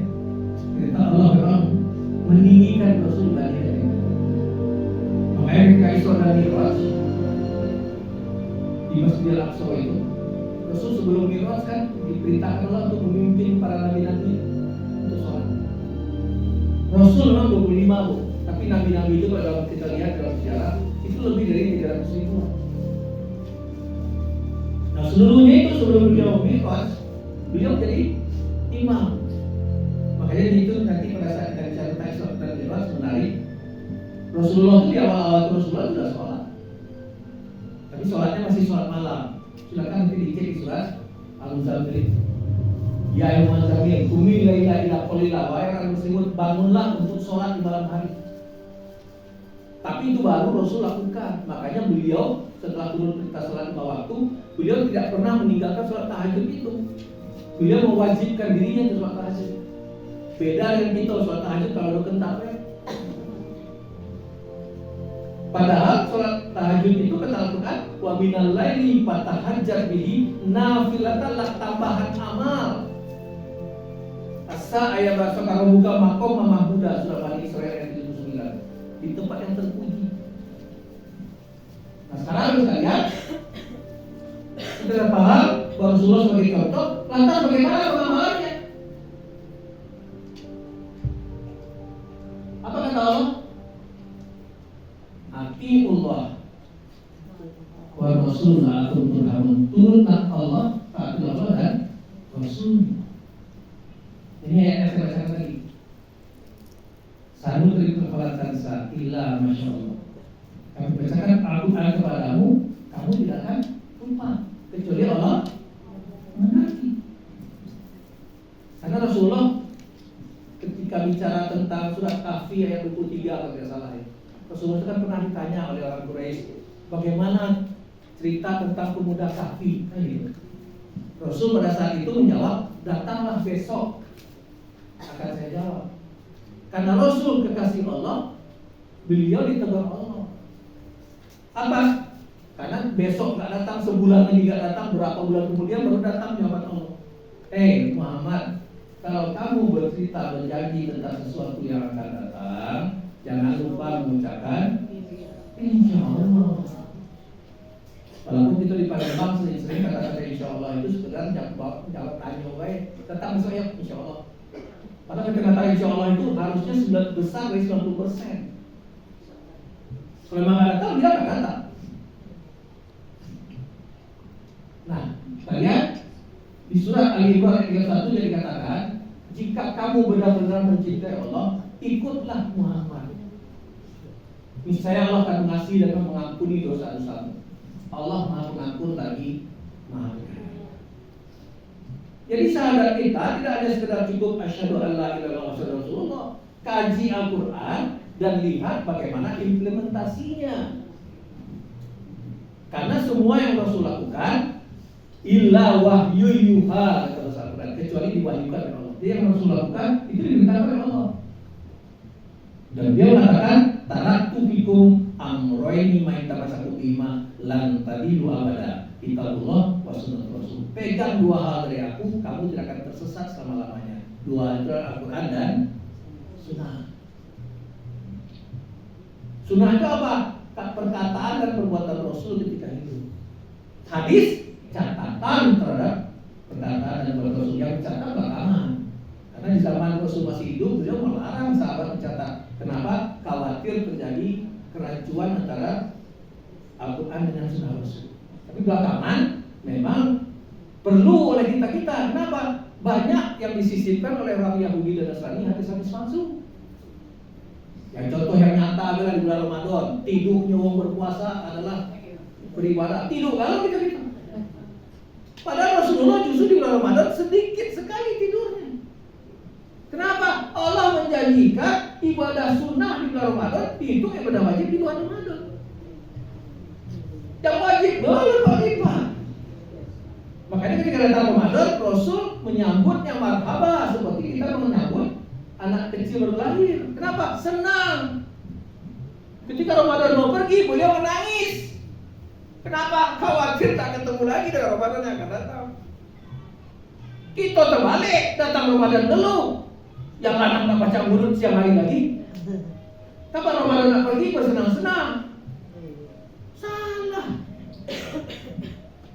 Kita Allah memang meninggikan Rasul tadi. Makanya ketika Isra dan Mi'raj di Masjidil Aqsa itu, Rasul sebelum Mi'raj kan diperintahkan Allah untuk memimpin para nabi-nabi untuk sholat. Rasul memang 25 bu, tapi nabi-nabi itu kalau kita lihat dalam sejarah itu lebih dari 300 ribu. Nah seluruhnya itu sebelum beliau Mi'raj, beliau jadi imam. Makanya itu nanti pada saat kita bicara tentang Isra dan Mi'raj menarik. Rasulullah itu di awal-awal Rasulullah sudah sholat, tapi sholatnya masih sholat malam. Silakan nanti dicek di surat Al-Muzammil. Ya ayyuhal muzammil qumil laila illa qalila, wahai orang muslimun bangunlah untuk sholat di malam hari. Tapi itu baru Rasul lakukan. Makanya beliau setelah turun perintah sholat 5 waktu, beliau tidak pernah meninggalkan sholat tahajud itu. Beliau mewajibkan dirinya untuk sholat tahajud. Beda dengan kita sholat tahajud kalau udah kentak ya. Padahal sholat tahajud itu kata Al-Quran, wa minal laili fatahajjat bihi nafilatan lak, tambahan amal. Asa ayat bahasa kalau buka makom mahmuda surah Bani Israil ayat 79 di tempat yang terpuji. Nah sekarang kita lihat, kita sudah paham bahwa Rasulullah sebagai contoh. Lantas bagaimana pengamalannya? Apa kata Allah? Atiullah wa Rasul la'akum turhamun. Turunlah Allah, taatlah Allah dan Rasul. Ini ayat yang saya bacakan tadi. Sanu terikat falatan illa masya Allah. Kami bacakan Al-Quran kepadamu, kamu tidak akan lupa kecuali Allah mengerti. Karena Rasulullah ketika bicara tentang surat Kahfi ayat 23 kalau tidak salah ya, Rasulullah itu kan pernah ditanya oleh orang Quraisy, bagaimana cerita tentang pemuda Kahfi? Gitu. Rasul pada saat itu menjawab, datanglah besok akan saya jawab. Karena Rasul kekasih Allah, beliau ditegur Allah. Apa? Karena besok nggak datang, sebulan lagi nggak datang, berapa bulan kemudian baru datang jawaban Allah. Muhammad, kalau kamu bercerita berjanji tentang sesuatu yang akan datang, jangan lupa mengucapkan insya Allah. Walaupun kita di Palembang sering kata-kata insya Allah itu sekedar jawab tanya baik, tetap misalnya insya Allah. Padahal kata-kata insya Allah itu harusnya besar dari 90%. Kalau memang nggak datang, dia nggak datang. Nah, kalian di surat Al-Imran ayat 31 jadi dikatakan, jika kamu benar-benar mencintai Allah, ikutlah Muhammad. Niscaya Allah akan mengasihi dan mengampuni dosa-dosamu. Allah Maha Pengampun lagi Maha Penyayang. Jadi sahabat kita tidak hanya sekedar cukup asyhadu an la ilaha illallah wa asyhadu anna rasulullah. Kaji Al-Quran dan lihat bagaimana implementasinya. Karena semua yang Rasul lakukan illa wahyu yuha, kata Al-Quran, kecuali diwahyukan oleh Allah. Jadi yang Rasul lakukan itu diberitakan oleh Allah. Dan dia mengatakan taraktu fikum amroini ma intamasakum bima lan tadilu abada, kitabullah wa sunnah Rasul. Pegang dua hal dari aku, kamu tidak akan tersesat selama-lamanya. Dua itu Al-Quran dan sunnah. Sunnah itu apa? Perkataan dan perbuatan Rasul ketika hidup. Hadis catatan terhadap perkataan dan perbuatan Rasul, yang dicatat belakangan. Karena di zaman Rasul masih hidup, beliau melarang sahabat mencatat. Kenapa? Khawatir terjadi kerancuan antara Al-Quran dengan sunnah Rasul. Tapi belakangan memang perlu oleh kita. Kenapa? Banyak yang disisipkan oleh orang Yahudi dan Nasrani hadis-hadis palsu. Yang contoh yang nyata adalah di bulan Ramadan, tidurnya orang berpuasa adalah beribadah. Tidur kalau kita. Padahal Rasulullah justru di bulan Ramadan sedikit sekali tidurnya. Kenapa? Allah menjanjikan ibadah sunnah di bulan Ramadan itu ibadah wajib di bulan Ramadan. Yang wajib berlipat. Makanya ketika datang Ramadan, Rasul menyambutnya marhaba seperti kita menyambut anak kecil baru lahir. Kenapa? Senang. Ketika Ramadan mau pergi, beliau menangis. Kenapa? Khawatir tak ketemu lagi dengan Ramadan yang akan datang. Kita terbalik, datang Ramadan dulu. Yang lanang tak baca mulut siang hari lagi. Kapan Ramadan nak pergi bersenang-senang? Salah.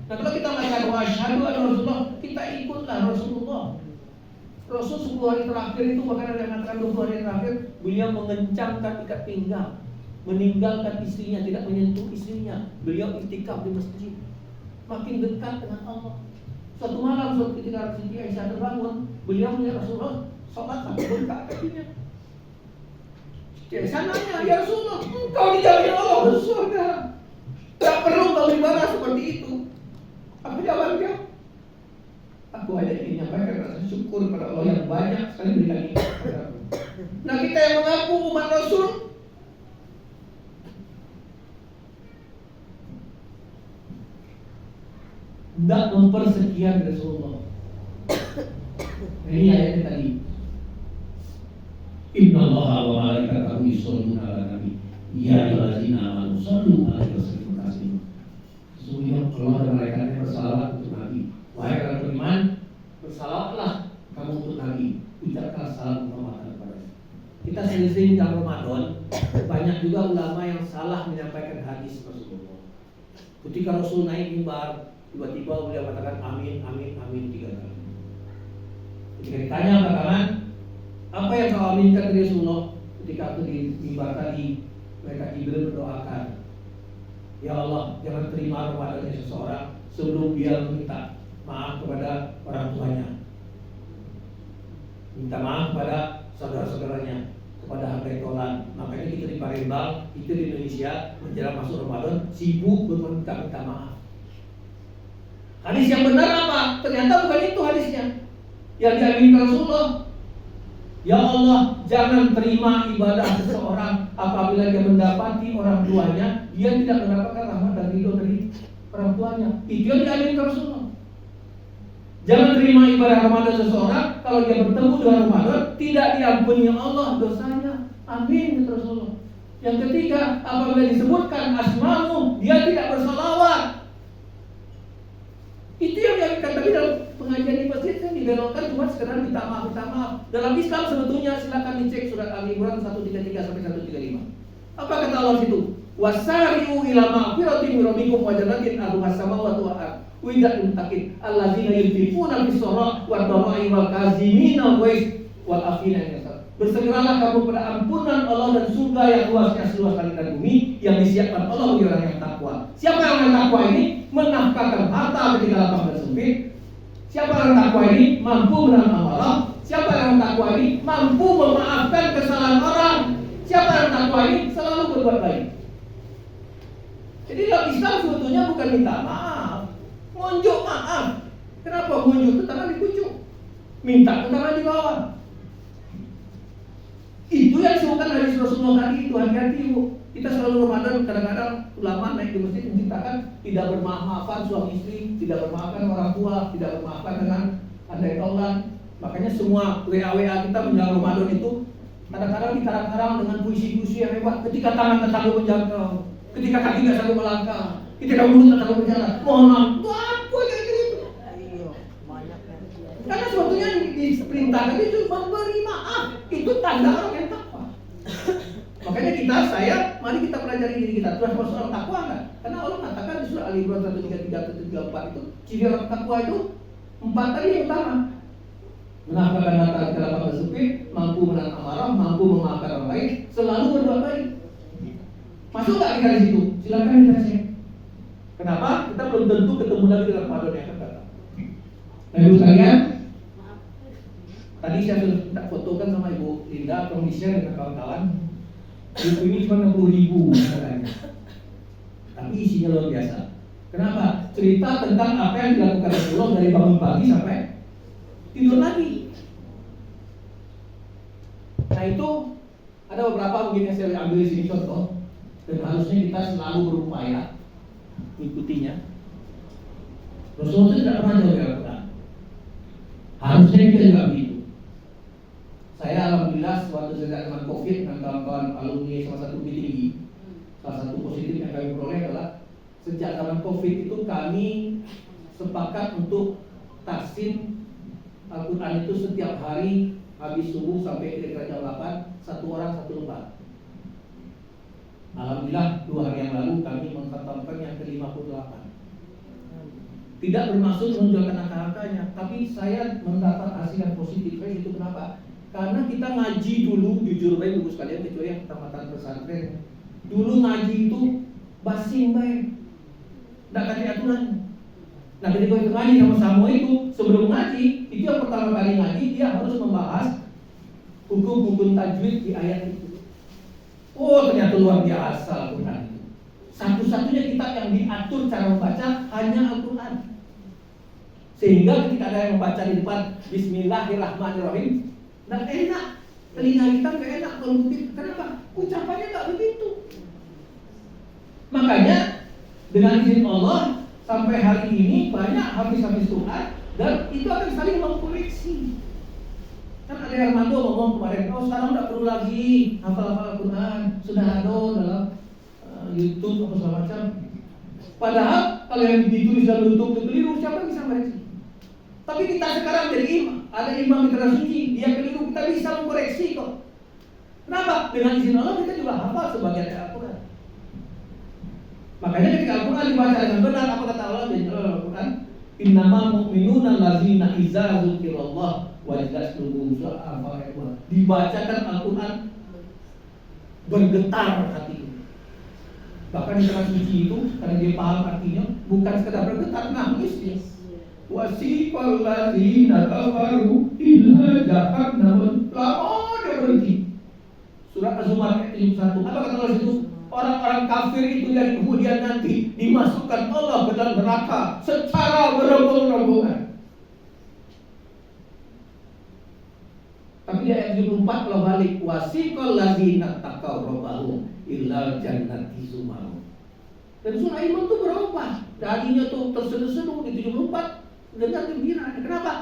Nah, kalau kita mengatakan wasyhadu anna Rasulullah, kita ikutlah Rasulullah. Rasul 10 hari terakhir itu, bahkan ada yang mengatakan 20 hari terakhir, beliau mengencangkan ikat pinggang, meninggalkan istrinya, tidak menyentuh istrinya. Beliau iktikaf di masjid, makin dekat dengan Allah. Suatu malam, ketika Siti Aisyah terbangun, beliau melihat Rasulullah sholat sampai bengkak kakinya. Siti Aisyah nanya, ya Rasulullah, engkau dijamin Allah ke surga, tak perlu kau ibadah seperti itu. Apa jawab dia? Aku hanya ingin menyampaikan rasa syukur kepada Allah yang banyak sekali berikan nikmat kepada aku. Nah, kita yang mengaku umat Rasul, tidak mempersekian Rasulullah. Ini ayatnya tadi. Inna Allaha wa malaikatahu yusholluna 'alan nabi. Ya ayyuhallazina amanu shollu 'alaihi wa sallimu taslima. Sesungguhnya Allah dan malaikatnya bersalawat untuk Nabi. Wahai orang beriman, bersalawatlah kamu untuk Nabi. Ucapkan salam penghormatan kepadanya. Kita sering-sering dalam Ramadan, banyak juga ulama yang salah menyampaikan hadis Rasulullah. Ketika Rasul naik mimbar, tiba-tiba beliau katakan amin, amin, amin 3 kali. Ketika ditanya bagaimana, apa yang kau aminkan dari Rasulullah? Ketika aku di mimbar tadi, mereka Jibril berdoakan, ya Allah, jangan terima Ramadannya seseorang sebelum dia minta maaf kepada orang tuanya, minta maaf kepada saudara-saudaranya, kepada hamba tolan. Makanya kita di Palembang, itu di Indonesia menjelang masuk Ramadan sibuk meminta maaf. Hadis yang benar apa? Ternyata bukan itu hadisnya yang diaminkan Rasulullah. Ya Allah, jangan terima ibadah seseorang apabila dia mendapati orang tuanya, dia tidak mendapatkan rahmat dan ridho dari orang tuanya. Itu yang diaminkan Rasulullah. Jangan terima ibadah Ramadan seseorang kalau dia bertemu dengan Ramadan tidak diampuni Allah dosanya. Amin, Rasulullah. Yang ketiga, apabila disebutkan asmamu, dia tidak bersalawat. Itu yang diaminkan. Tapi dalam pengajian di masjid kan dibelokkan cuma sekedar minta maaf. Dalam Islam sebetulnya silakan dicek surat Al-Imran 133 sampai 135. Apa kata Allah situ? Wasari'u ila maghfiratin min rabbikum wa jannatin arduha as-samawati wal ardh uiddat lil muttaqin alladzina yunfiquna fis-sarra'i wad-dharra'i wal kazimina al-ghaiz wal 'afina 'anil nas. Bersegeralah kamu pada ampunan Allah dan surga yang luasnya seluas langit dan bumi yang disiapkan Allah bagi orang yang takwa. Siapa yang takwa ini? Menafkahkan harta ketika lapang dan sempit. Siapa yang takwa ini? Mampu menahan amarah. Siapa yang takwa ini? Mampu memaafkan kesalahan orang. Siapa yang takwa ini? Selalu berbuat baik. Jadi dalam Islam sebetulnya bukan minta maaf, ngunjuk maaf. Kenapa ngunjuk? Itu tangan dikucuk, minta ke tangan di bawah. Itu yang disebutkan hadis Rasulullah tadi itu. Hati-hati bu. Kita selalu Ramadan kadang-kadang ulama naik di masjid menciptakan tidak bermaaf-maafan suami istri, tidak bermaafkan orang tua, tidak bermaafkan dengan andai taulan. Makanya semua WA kita menjelang Ramadan itu kadang-kadang dikarang-karang dengan puisi-puisi yang hebat. Ketika tangan tak sanggup menjangkau, ketika kaki tak sanggup melangkah, ketika mulut tak sanggup berjalan, mohon maaf. Itu apa gitu? Karena sebetulnya diperintahkan itu memberi maaf. Itu tanda orang yang takwa. Makanya saya, mari kita pelajari diri kita. Terus masuk orang takwa kan? Karena Allah mengatakan di surah Ali Imran 133 134 itu, ciri orang takwa itu 4 tadi yang utama. Menafkahkan harta ketika lapang dan sempit, mampu menahan amarah, mampu memaafkan orang lain, selalu berbuat baik. Masuk nggak kita di situ? Silakan ditanya. Kenapa? Kita belum tentu ketemu lagi dalam Ramadan yang akan datang. Nah, ibu sekalian, tadi saya sudah minta fotokan sama Ibu Linda, tolong di-share dengan kawan-kawan. Buku ini cuma 60.000 katanya. Tapi isinya luar biasa. Kenapa? Cerita tentang apa yang dilakukan Rasulullah dari bangun pagi sampai tidur lagi. Nah itu ada beberapa mungkin yang saya ambil di sini contoh, dan harusnya kita selalu berupaya mengikutinya. Rasulullah itu tidak pernah jauh dari Al-Quran. Harusnya kita juga begitu. Saya alhamdulillah waktu saya dengan COVID dengan kawan-kawan alumni salah satu tinggi, salah satu positif yang kami peroleh adalah sejak zaman COVID itu kami sepakat untuk tahsin Al-Quran itu setiap hari habis subuh sampai kira-kira jam 8, satu orang satu lembar. Alhamdulillah 2 hari yang lalu kami mengkhatamkan yang ke-58. Tidak bermaksud menunjukkan angka-angkanya, tapi saya mendapat hasil yang positif. Itu kenapa? Karena kita ngaji dulu, jujur baik ibu sekalian, kecuali yang tamatan pesantren. Dulu ngaji itu basing baik, tidak ada aturan. Nah ketika kita ngaji sama Samo itu, sebelum ngaji, itu yang pertama kali ngaji, dia harus membahas hukum-hukum tajwid di ayat itu. Oh ternyata luar biasa Al-Quran itu. Satu-satunya kitab yang diatur cara membaca hanya Al-Quran. Sehingga ketika ada yang membaca di depan Bismillahirrahmanirrahim, nah enak, telinga kita gak enak kalau begitu. Kenapa? Ucapannya gak begitu. Makanya dengan izin Allah sampai hari ini banyak habis-habis Quran dan itu akan saling mengkoreksi. Kan ada yang Armando ngomong kemarin, oh sekarang tidak perlu lagi hafal-hafal Al-Quran, sudah ada dalam YouTube atau segala macam. Padahal kalau yang ditulis dalam YouTube itu keliru, siapa yang bisa koreksi? Tapi kita sekarang jadi imam, ada imam di tanah suci, dia keliru, kita bisa mengkoreksi kok. Kenapa? Dengan izin Allah kita juga hafal sebagian dari Al-Quran. Makanya ketika Al-Quran dibaca dengan benar, apa kata Allah di Al-Quran? Innamal mu'minuna allazina idza dzukirallah wajilat qulubuhum. Surah Al-Fatihah. Dibacakan Al-Quran bergetar hati. Bahkan di tanah suci itu karena dia paham artinya, bukan sekedar bergetar, nangis dia. Wasiqal ladzina kafaru ila jahannam. Lama dia berhenti. Surah Az-Zumar ayat 71. Apa kata Allah itu? Orang-orang kafir itu yang kemudian nanti dimasukkan Allah ke dalam neraka secara berombong-rombongan. Tapi di ayat 74 kalau balik, wasiqal ladzina taqaw rabbahum illa jannati zumaru. Dan surah Iman itu berubah. Tadinya tuh terseduh-seduh di 74 dengan gembira. Kenapa?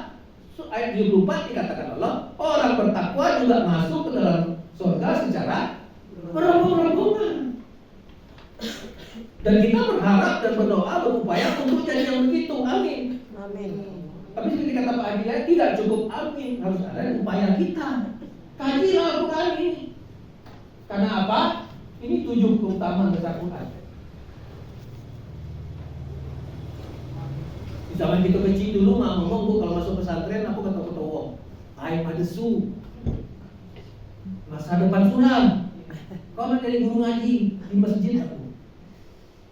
Ayat 74 dikatakan Allah, orang bertakwa juga masuk ke dalam surga secara berombong-rombongan. Dan kita berharap dan berdoa berupaya untuk jadi yang begitu. Amin. Amin. Tapi seperti kata Pak Adilya, tidak cukup amin, harus ada upaya kita. Kajilah Al-Quran ini. Karena apa? Ini 7 keutamaan besar Quran. Di zaman kita kecil dulu ngomong, bu kalau masuk pesantren aku kata wong, aing madesu. masa depan suram. Kau mau jadi guru ngaji di masjid aku.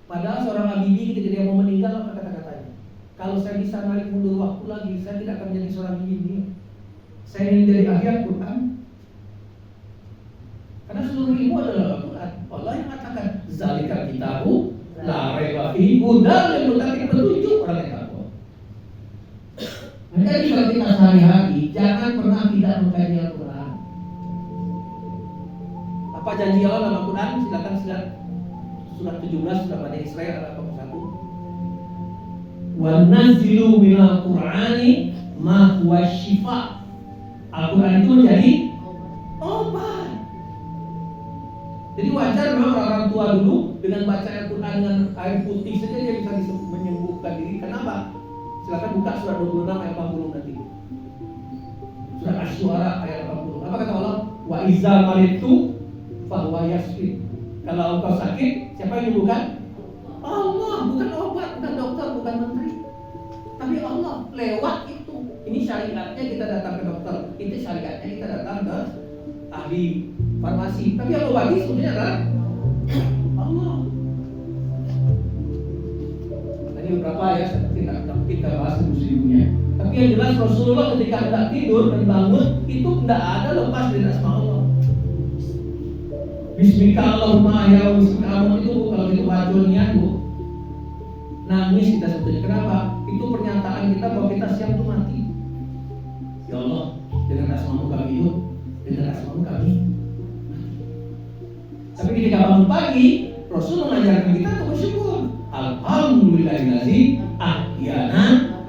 Padahal seorang Habibie ketika dia mau meninggal apa kata-katanya? Kalau saya bisa narik mundur waktu lagi, saya tidak akan menjadi seorang Habibie. Saya ingin menjadi ahli Al-Quran. Karena seluruh ilmu adalah Al-Quran. Allah yang mengatakan zalikal kitabu la raiba fihi hudal lil muttaqin, petunjuk orang yang takwa. Jadi kalau kita sehari-hari jangan pernah tidak mengkaji Al-Quran. Apa janji Allah dalam Al-Quran? Silakan surat 17 surat Bani Israil ayat 81. Wa nazilu minal Qur'ani ma huwa syifa. Al-Quran itu menjadi obat. Jadi wajar memang orang tua dulu dengan baca Al-Quran dengan air putih saja dia bisa menyembuhkan diri. Kenapa? Silakan buka surat 26 ayat 80 nanti. Surat Asy-Syu'ara ayat 80. Apa kata Allah? Wa iza maritu fa huwa yashfi. Kalau engkau sakit, siapa yang menyembuhkan? Allah, bukan obat, bukan dokter, bukan menteri. Tapi Allah lewat itu. Ini syariatnya kita datang ke dokter, itu syariatnya kita datang ke ahli farmasi. Tapi yang obati sebenarnya adalah Allah. Tadi beberapa ya kita bahas musimnya. Tapi yang jelas Rasulullah ketika hendak tidur dan bangun itu tidak ada lepas dari asma Allah. Bismika Allahumma ya bismika Allah itu kalau kita baca niat bu, nangis kita sebetulnya. Kenapa? Itu pernyataan kita bahwa kita siap untuk mati. Ya Allah, dengan asmamu kami hidup, dengan asmamu kami mati. Tapi ketika bangun pagi, Rasul mengajarkan kita untuk bersyukur. Alhamdulillahillazi ahyana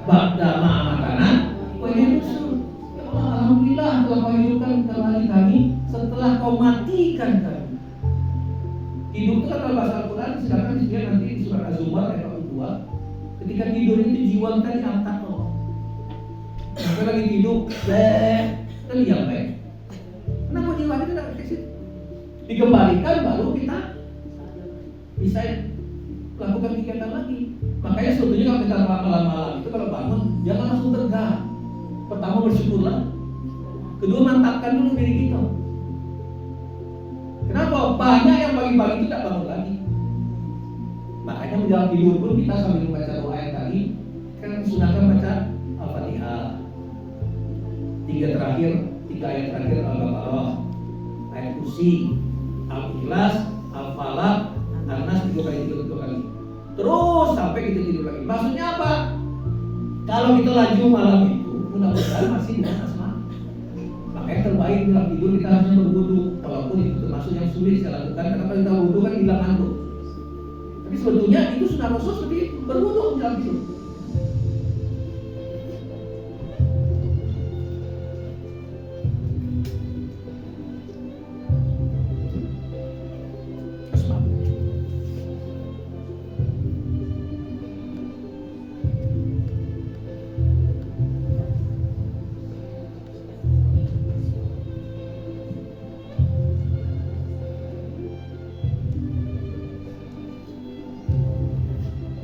ba'da ma amatana wa ilayhi nusyur. Ya Allah, alhamdulillah telah kau hidupkan kembali kami setelah kau matikan kami. Hidup itu kan dalam bahasa Al-Quran, silakan dilihat nanti di surat Az-Zumar ayat 42. Ketika tidur itu jiwa kita diangkat Allah. Kita lagi tidur, kita diam baik. Kenapa jiwa kita tidak ke situ? Dikembalikan baru kita bisa lakukan kegiatan lagi. Makanya sebetulnya kalau kita malam-malam itu kalau bangun jangan langsung tegak. Pertama bersyukurlah. Kedua mantapkan dulu diri kita. Kenapa? Banyak yang pagi-pagi itu tidak bangun lagi. Makanya menjelang tidur pun kita sambil membaca doa yang tadi kan sunahkan baca Al-Fatihah. 3 ayat terakhir Al-Baqarah, ayat Kursi, Al-Ikhlas, Al-Falaq, An-Nas 3 kali. Terus sampai kita tidur lagi. Maksudnya apa? Kalau kita laju malam itu mudah-mudahan masih dengan asma. Makanya terbaik dalam tidur kita harusnya berwudu. Walaupun itu termasuk yang sulit saya lakukan karena kalau kita wudu kan hilang ngantuk. Tapi sebetulnya itu sudah Rasul seperti itu, berwudu dalam tidur.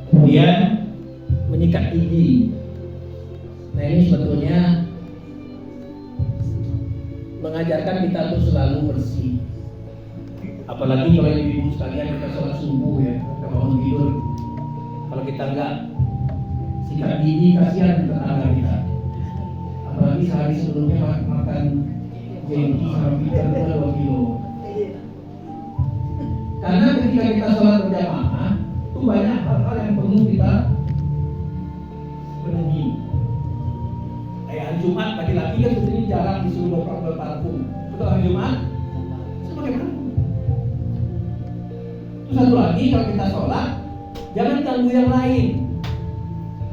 Kemudian menyikat gigi. Nah ini sebetulnya mengajarkan kita tuh selalu bersih. Apalagi kalau ibu sekalian kita sholat subuh ya, kita bangun tidur. Kalau kita enggak sikat gigi kasihan tetangga kita. Apalagi sehari sebelumnya makan jengki sama pizza 2 kilo. Karena ketika kita sholat berjamaah itu banyak hal-hal yang perlu kita penuhi. Kayak hari Jumat laki-laki kan sebetulnya jarang disuruh berparfum. Betul hari Jumat sebagai parfum. Terus satu lagi kalau kita sholat jangan ganggu yang lain.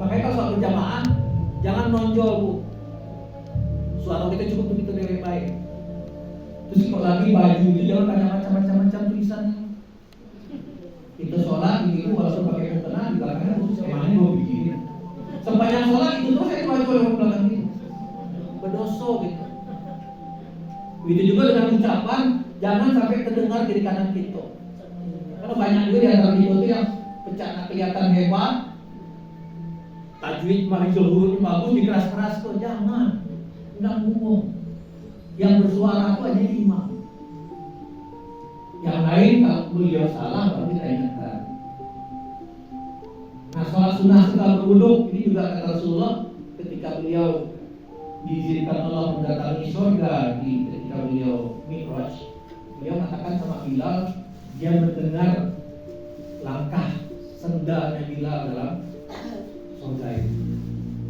Makanya kalau sholat berjamaah jangan nonjol bu. Suara kita cukup begitu dengan baik. Terus kalau lagi baju itu jangan banyak macam-macam tulisannya. Itu sholat itu walaupun pakai mukena di belakangnya khusus emangnya mau bikin. Sepanjang sholat itu terus saya baca oleh belakang itu berdosa gitu. Begitu juga dengan ucapan jangan sampai terdengar dari kanan kita. Karena banyak juga di antara kita itu yang pecah kelihatan hebat, tajwid paling zuhur bagus dikeras-keras kok jangan. Enggak ngomong. Yang bersuara itu hanya imam. Yang lain kalau beliau salah baru kita ingatkan. Nah, sholat sunnah setelah berwudu ini juga kata Rasulullah ketika beliau diizinkan Allah mendatangi surga ketika beliau Mi'raj, beliau katakan sama Bilal, dia mendengar langkah sendalnya Bilal dalam surga itu.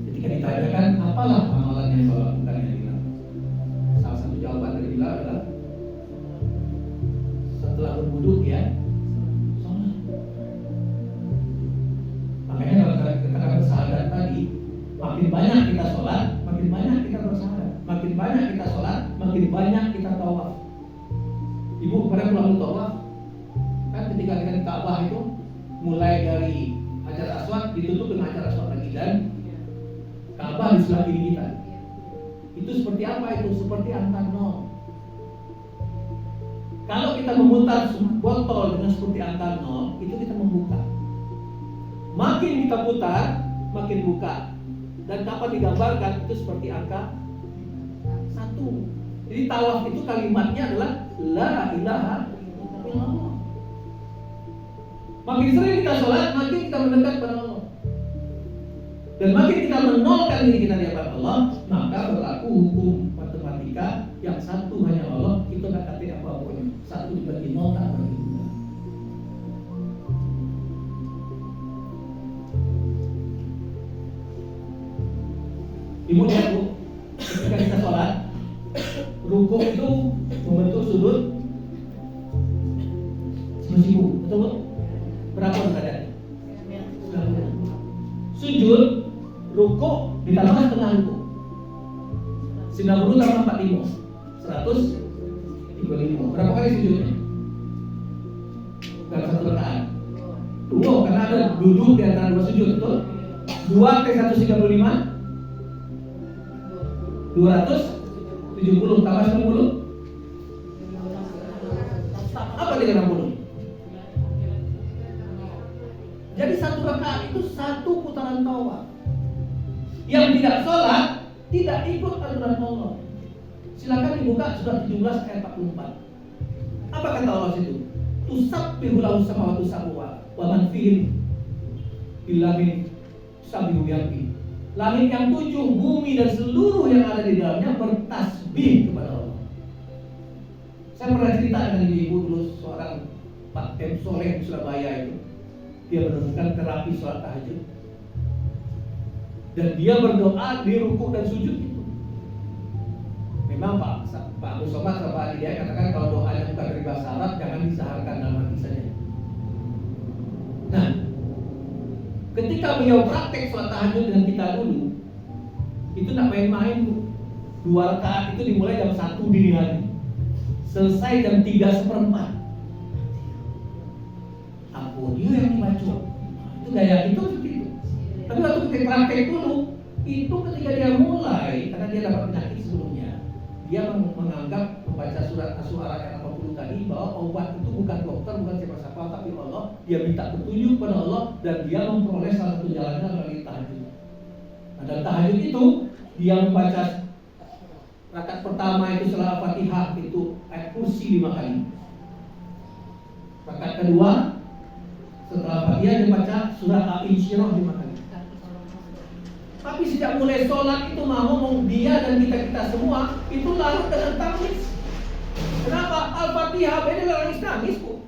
Ketika ditanyakan apalah amalan yang kau lakukan ya Bilal, salah satu jawaban dari Bilal adalah setelah berwudu ya sholat. Makanya kalau katakan bersahadat tadi, makin banyak kita sholat, makin banyak kita bersahadat, makin banyak kita sholat, makin banyak kita tawaf. Ibu pernah pulang tawaf? Kan ketika kita di Ka'bah itu mulai dari Hajar Aswad ditutup dengan Hajar Aswad lagi dan Ka'bah di sebelah kiri kita. Itu seperti apa itu? Seperti angka 0. Kalau kita memutar botol dengan seperti angka 0, itu kita membuka. Makin kita putar, makin buka. Dan kapan digambarkan itu seperti angka 1. Jadi tawaf itu kalimatnya adalah La ilaha illallah. Makin sering kita sholat, makin kita mendekat kepada Allah. Dan makin kita menolkan diri kita di hadapan Allah, maka berlaku hukum matematika yang satu hanya Allah, itu nggak kata apapun. 1 dibagi 0 tak bagi 2. Ibu lihat bu, ketika kita sholat, rukuk itu membentuk sudut 90, betul bu? Berapa derajat? Sujud, rukuk ditambah setengah rukuk. 90 tambah 45, 135. Berapa kali sujudnya? Dalam satu rakaat. 2, karena ada duduk di antara 2 sujud, betul? 2 ke 135, 270 tambah 90. Apa 360? Jadi satu rakaat itu 1 putaran tawaf. Yang tidak sholat tidak ikut aturan Allah. Silakan dibuka surat 17 ayat 44. Apa kata Allah situ? Tusabbihu lahu samawati sab'u wa man fihi illa min sabbihu yaqin. Langit yang 7, bumi dan seluruh yang ada di dalamnya bertasbih kepada Allah. Saya pernah cerita dengan ibu dulu, seorang Pak M. Soleh di Surabaya itu. Dia menemukan terapi sholat tahajud. Dan dia berdoa di rukuk dan sujud itu. Memang Pak Abu Somad sama dia katakan kalau doanya bukan dari bahasa Arab jangan disaharkan dalam hati saja. Nah, ketika beliau praktek sholat tahajud dengan kita dulu, itu nak main-main bu. 2 rakaat itu dimulai jam 1 dini hari, selesai jam 3:04. Dia yang dibaca, itu gaya itu seperti itu. Tapi waktu kita praktek dulu, itu ketika dia mulai, karena dia dapat penyakit sebelumnya, dia menganggap membaca surat Asy-Syu'ara ayat 80 tadi bahwa obat itu bukan dokter, bukan siapa-siapa, tapi Allah. Dia minta petunjuk kepada Allah dan dia memperoleh salah satu jalannya melalui tahajud. Nah, dalam tahajud itu dia membaca rakaat pertama itu setelah Fatihah itu ayat kursi 5 kali. Rakaat kedua setelah Fatihah dia baca surah Al-Insyirah 5 kali. Tapi sejak mulai sholat itu ngomong dia dan kita semua itu larut dengan tangis. Kenapa? Al-Fatihah beda nangis bu.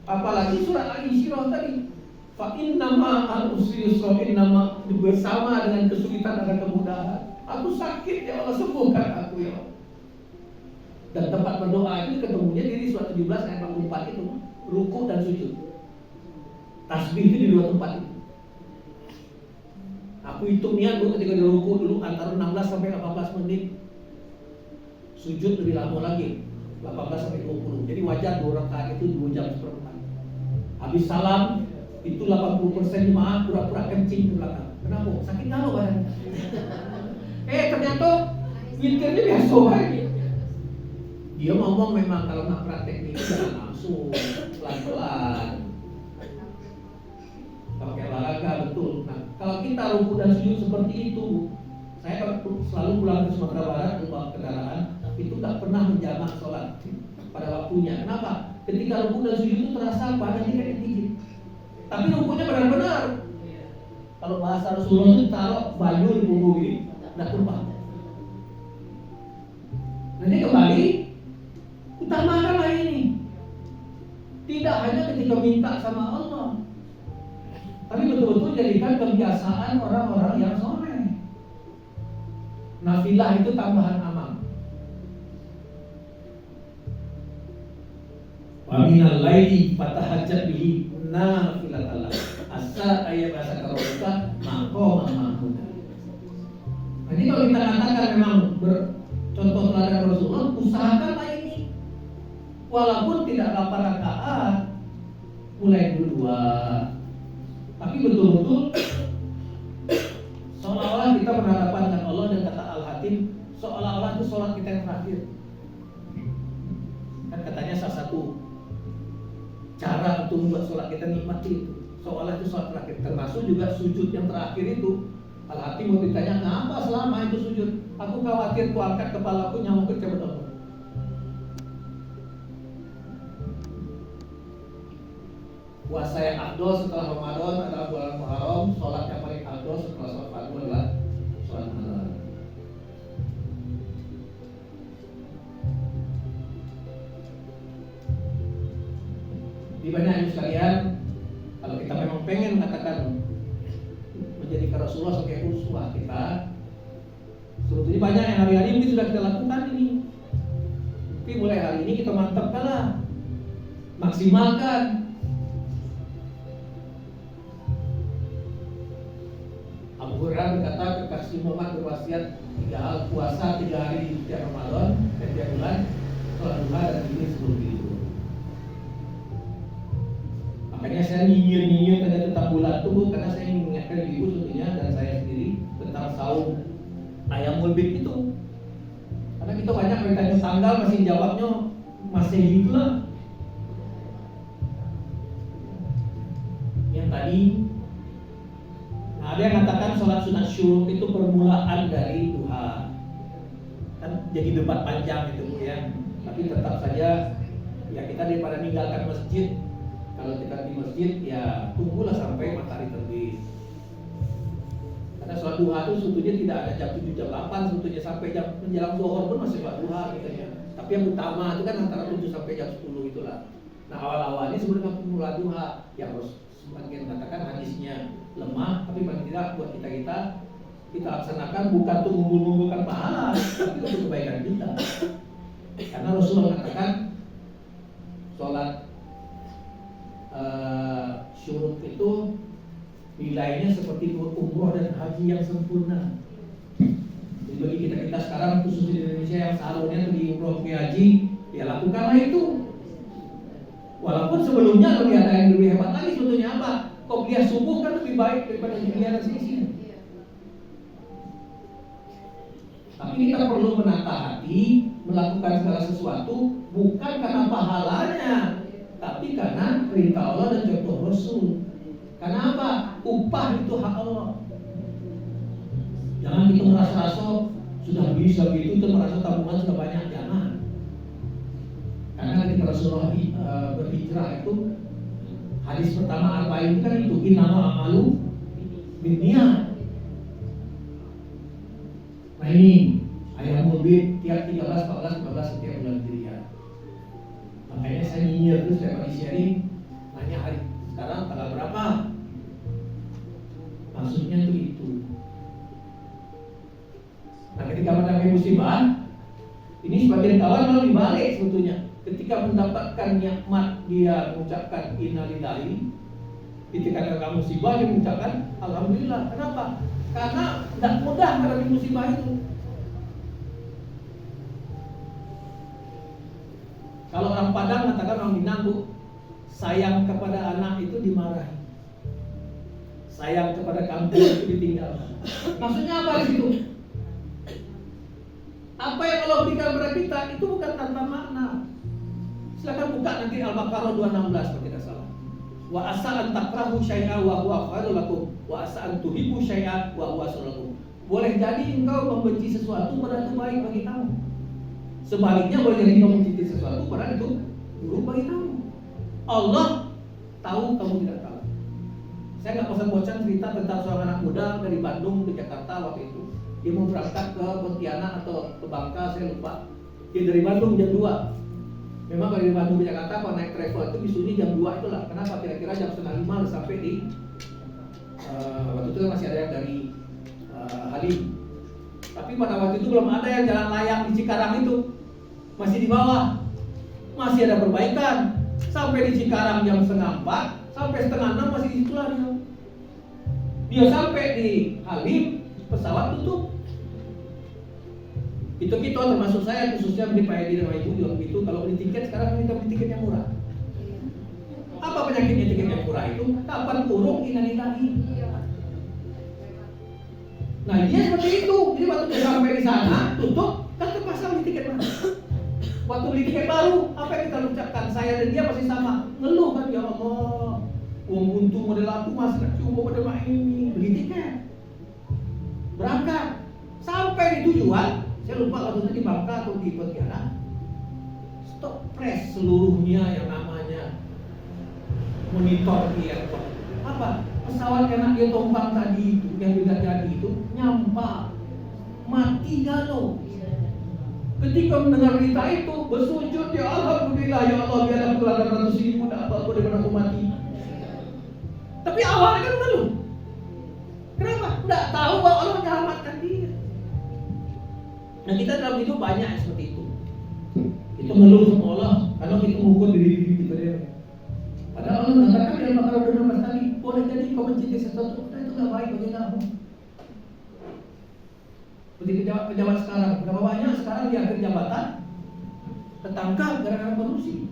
Apalagi surah Al-Insyirah tadi. Fa innama al-usri yusra, innama bersama dengan kesulitan ada kemudahan. Aku sakit ya Allah, sembuhkan aku ya Allah. Dan tempat berdoa itu ketemunya di surat 17 ayat 44 itu, rukuk dan sujud. Tasbih itu di 2 tempat itu. Aku hitung niat bu ketika di rukuk dulu antara 16 sampai 18 menit. Sujud lebih lama lagi, 18 sampai 20. Jadi wajar 2 rakaat itu 2 jam seperempat. Habis salam itu 80% jemaah pura-pura kencing di belakang. Kenapa? Sakit nggak lo badannya? Ternyata witirnya biasa aja. Dia ngomong memang kalau nak praktek ini jangan langsung, pelan-pelan. Pakai olahraga betul. Nah, kalau kita rukuk dan sujud seperti itu, saya selalu pulang ke Sumatera Barat membawa kendaraan. itu nggak pernah menjamak sholat pada waktunya. Kenapa? Ketika rukuk dan sujud itu terasa badannya kayak dikit. Tapi rukuknya benar-benar. Kalau bahasa Rasulullah itu taruh baju di punggung ini, udah tumpah. Nanti kembali utamakanlah ini. Tidak hanya ketika minta sama Allah, tapi betul-betul jadikan kebiasaan orang-orang yang soleh. Nafilah itu tambahan amal. Wa minal laili fatahajjat bihi nafilatan lak. Asa ayyabasa rabbuka maqaman mahmuda. Jadi kalau kita katakan memang bercontoh teladan Rasulullah, usahakanlah ini. Walaupun tidak 8 rakaat, mulai dulu 2. Tapi betul-betul seolah-olah kita berhadapan dengan Allah, dan kata Al-Hatim, seolah-olah itu sholat kita yang terakhir. Kan katanya salah satu cara untuk membuat sholat kita nikmati itu, seolah itu sholat terakhir. Termasuk juga sujud yang terakhir itu. Al-Hatim mau ditanya, kenapa selama itu sujud? Aku khawatir ku angkat kepala aku nyamuk kecabut Allah. Puasa yang afdol setelah Ramadan adalah bulan Muharram. Sholat yang paling afdol setelah sholat fardu adalah sholat malam. Di banyak yang sekalian, kalau kita memang pengen mengatakan menjadi Rasulullah sebagai uswah kita, sebetulnya banyak yang hari-hari mungkin sudah kita lakukan ini. Tapi mulai hari ini kita mantapkanlah, maksimalkan. Abu Hurairah berkata, kekasih Muhammad berwasiat 3 hal: puasa 3 hari di setiap Ramadan dan setiap bulan, sholat duha dan ini sebelum tidur. Makanya saya nyinyir tentang bulan itu, karena saya ingin mengingatkan ibu sebetulnya dan saya sendiri tentang saum ayamul bid itu. Karena kita banyak bertanya tanggal, masih jawabnya masih gitulah. Yang tadi ada yang mengatakan sholat sunat syuruk itu permulaan dari duha. Kan jadi debat panjang itu Bu ya. Tapi tetap saja ya kita daripada meninggalkan masjid, kalau kita di masjid ya tunggulah sampai matahari terbit. Karena sholat duha itu sebetulnya tidak ada jam 7 jam 8, sebetulnya sampai jam menjelang zuhur pun masih sholat duha gitu ya. Tapi yang utama itu kan antara 7 sampai jam 10 itulah. Nah awal-awalnya sebenarnya permulaan duha yang harus sebagian katakan hadisnya lemah, tapi paling tidak buat kita laksanakan bukan untuk mengumpulkan pahala, tapi untuk kebaikan kita. Karena Rasulullah mengatakan sholat syuruk itu nilainya seperti umroh dan haji yang sempurna. Jadi bagi kita sekarang khusus di Indonesia yang seharusnya pergi umroh ke haji, ya lakukanlah itu. Walaupun sebelumnya lebih ada yang lebih hebat lagi sebetulnya apa? Qobliyah subuh kan lebih baik daripada Qobliyah sisi. Tapi kita perlu menata hati, melakukan segala sesuatu bukan karena pahalanya, tapi karena perintah Allah dan contoh Rasul. Karena apa? Upah itu hak Allah. Jangan kita merasa-rasa sudah bisa begitu, kita merasa tabungan sudah banyak, jangan. Karena ketika Rasulullah berhijrah itu, hadis pertama arba'in itu kan itu, innamal a'malu binniyat. Nah ini ayat mubin tiap 13, 14, 15 setiap bulan Hijriah. Makanya saya nyinyir terus setiap kali sharing, nanya hari sekarang tanggal berapa? Maksudnya itu. Nah ketika mendapat musibah, ini sebagian kawan malah dibalik sebetulnya. Ketika mendapatkan nikmat dia mengucapkan innalillahi, ketika ada musibah dia mengucapkan alhamdulillah. Kenapa? Karena tidak mudah menghadapi musibah itu. Kalau orang Padang katakan orang Minang Bu, sayang kepada anak itu dimarahi, sayang kepada kampung itu ditinggalkan. Maksudnya apa di situ? Apa yang Allah berikan kepada kita itu bukan tanpa makna. Silakan buka nanti Al-Baqarah 216 kalau tidak salah. Wa asa an takrahu syai'an wa huwa khairul lakum wa asa an tuhibbu syai'an wa huwa syarrul lakum. Boleh jadi engkau membenci sesuatu padahal itu baik bagi kamu. Sebaliknya boleh jadi kamu mencintai sesuatu padahal itu buruk bagi kamu. Allah tahu, kamu tidak tahu. Saya nggak bosan-bosan cerita tentang seorang anak muda dari Bandung ke Jakarta waktu itu. Dia mau berangkat ke Pontianak atau ke Bangka, saya lupa. Dia dari Bandung jam 2. Memang dari Bandung ke Jakarta kalau naik travel itu bisunya jam 2 itulah. Kenapa? Kira-kira jam 4:30 udah sampai di waktu itu masih ada yang dari Halim. Tapi pada waktu itu belum ada yang jalan layang di Cikarang itu. Masih di bawah. Masih ada perbaikan. Sampai di Cikarang jam 3:30, sampai 5:30 masih di situ lah dia. Dia sampai di Halim, pesawat tutup. Itu kita termasuk saya khususnya beli Pak Edi dan Pak Ibu juga begitu. Kalau beli tiket sekarang kita beli tiket yang murah. Apa penyakitnya tiket yang murah itu? Kapan urung inanilahi. Nah dia seperti itu. Jadi waktu dia sampai di sana tutup, kan terpasang di tiket baru. Waktu beli tiket baru, apa yang kita ucapkan? Saya dan dia pasti sama. Ngeluh kan, ya Allah, uang buntu model aku masih gak cukup model ini. Beli tiket, berangkat, sampai di tujuan. Saya lupa waktu itu di Bangka atau di Pontianak. Stop press seluruhnya yang namanya monitor di airport. Apa? Pesawat yang dia tombang tadi itu, yang tidak jadi itu, nyampak, mati galo. Ketika mendengar berita itu, bersujud, ya Alhamdulillah, ya Allah, biar aku 800.000, tak apa-apa daripada aku mati. Tapi awalnya kan malu. Kenapa? Tidak tahu bahwa Allah menyelamatkan dia. Nah kita dalam hidup banyak seperti itu. Kita ngeluh sama Allah, karena kita mengukur diri kita dia. Padahal Allah mengatakan dalam Al-Qur'an beberapa kali, boleh jadi kau mencintai sesuatu, itu tidak baik bagi kamu. Seperti pejabat sekarang, berapa banyak sekarang di akhir jabatan tertangkap gara-gara korupsi.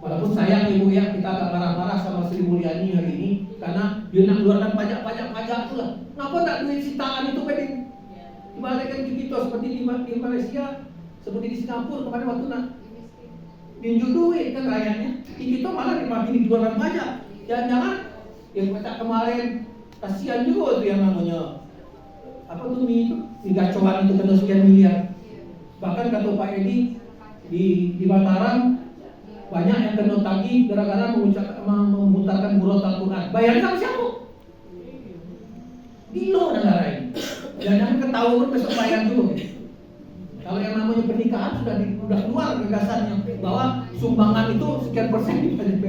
Walaupun sayang ibu ya, kita agak marah-marah sama Sri Mulyani hari ini karena dia nak keluarkan pajak itu lah. Kenapa tak duit sitaan itu pending? Dibalikkan ke kita seperti di Malaysia, seperti di Singapura kemarin waktu nak minjem duit kan rakyatnya. Di kita malah dimakin dikeluarkan pajak. Jangan-jangan yang pajak kemarin kasihan juga tuh yang namanya apa tuh itu gacoan itu kena sekian miliar. Bahkan kata Pak Edi di Mataram banyak yang kena tagih gara-gara memutarkan murat Al-Quran. Bayarnya sama siapa? Gila negara ini. Jangan ketahuan besok bayar dulu. Kalau yang namanya pernikahan sudah keluar gagasannya bahwa sumbangan itu sekian persen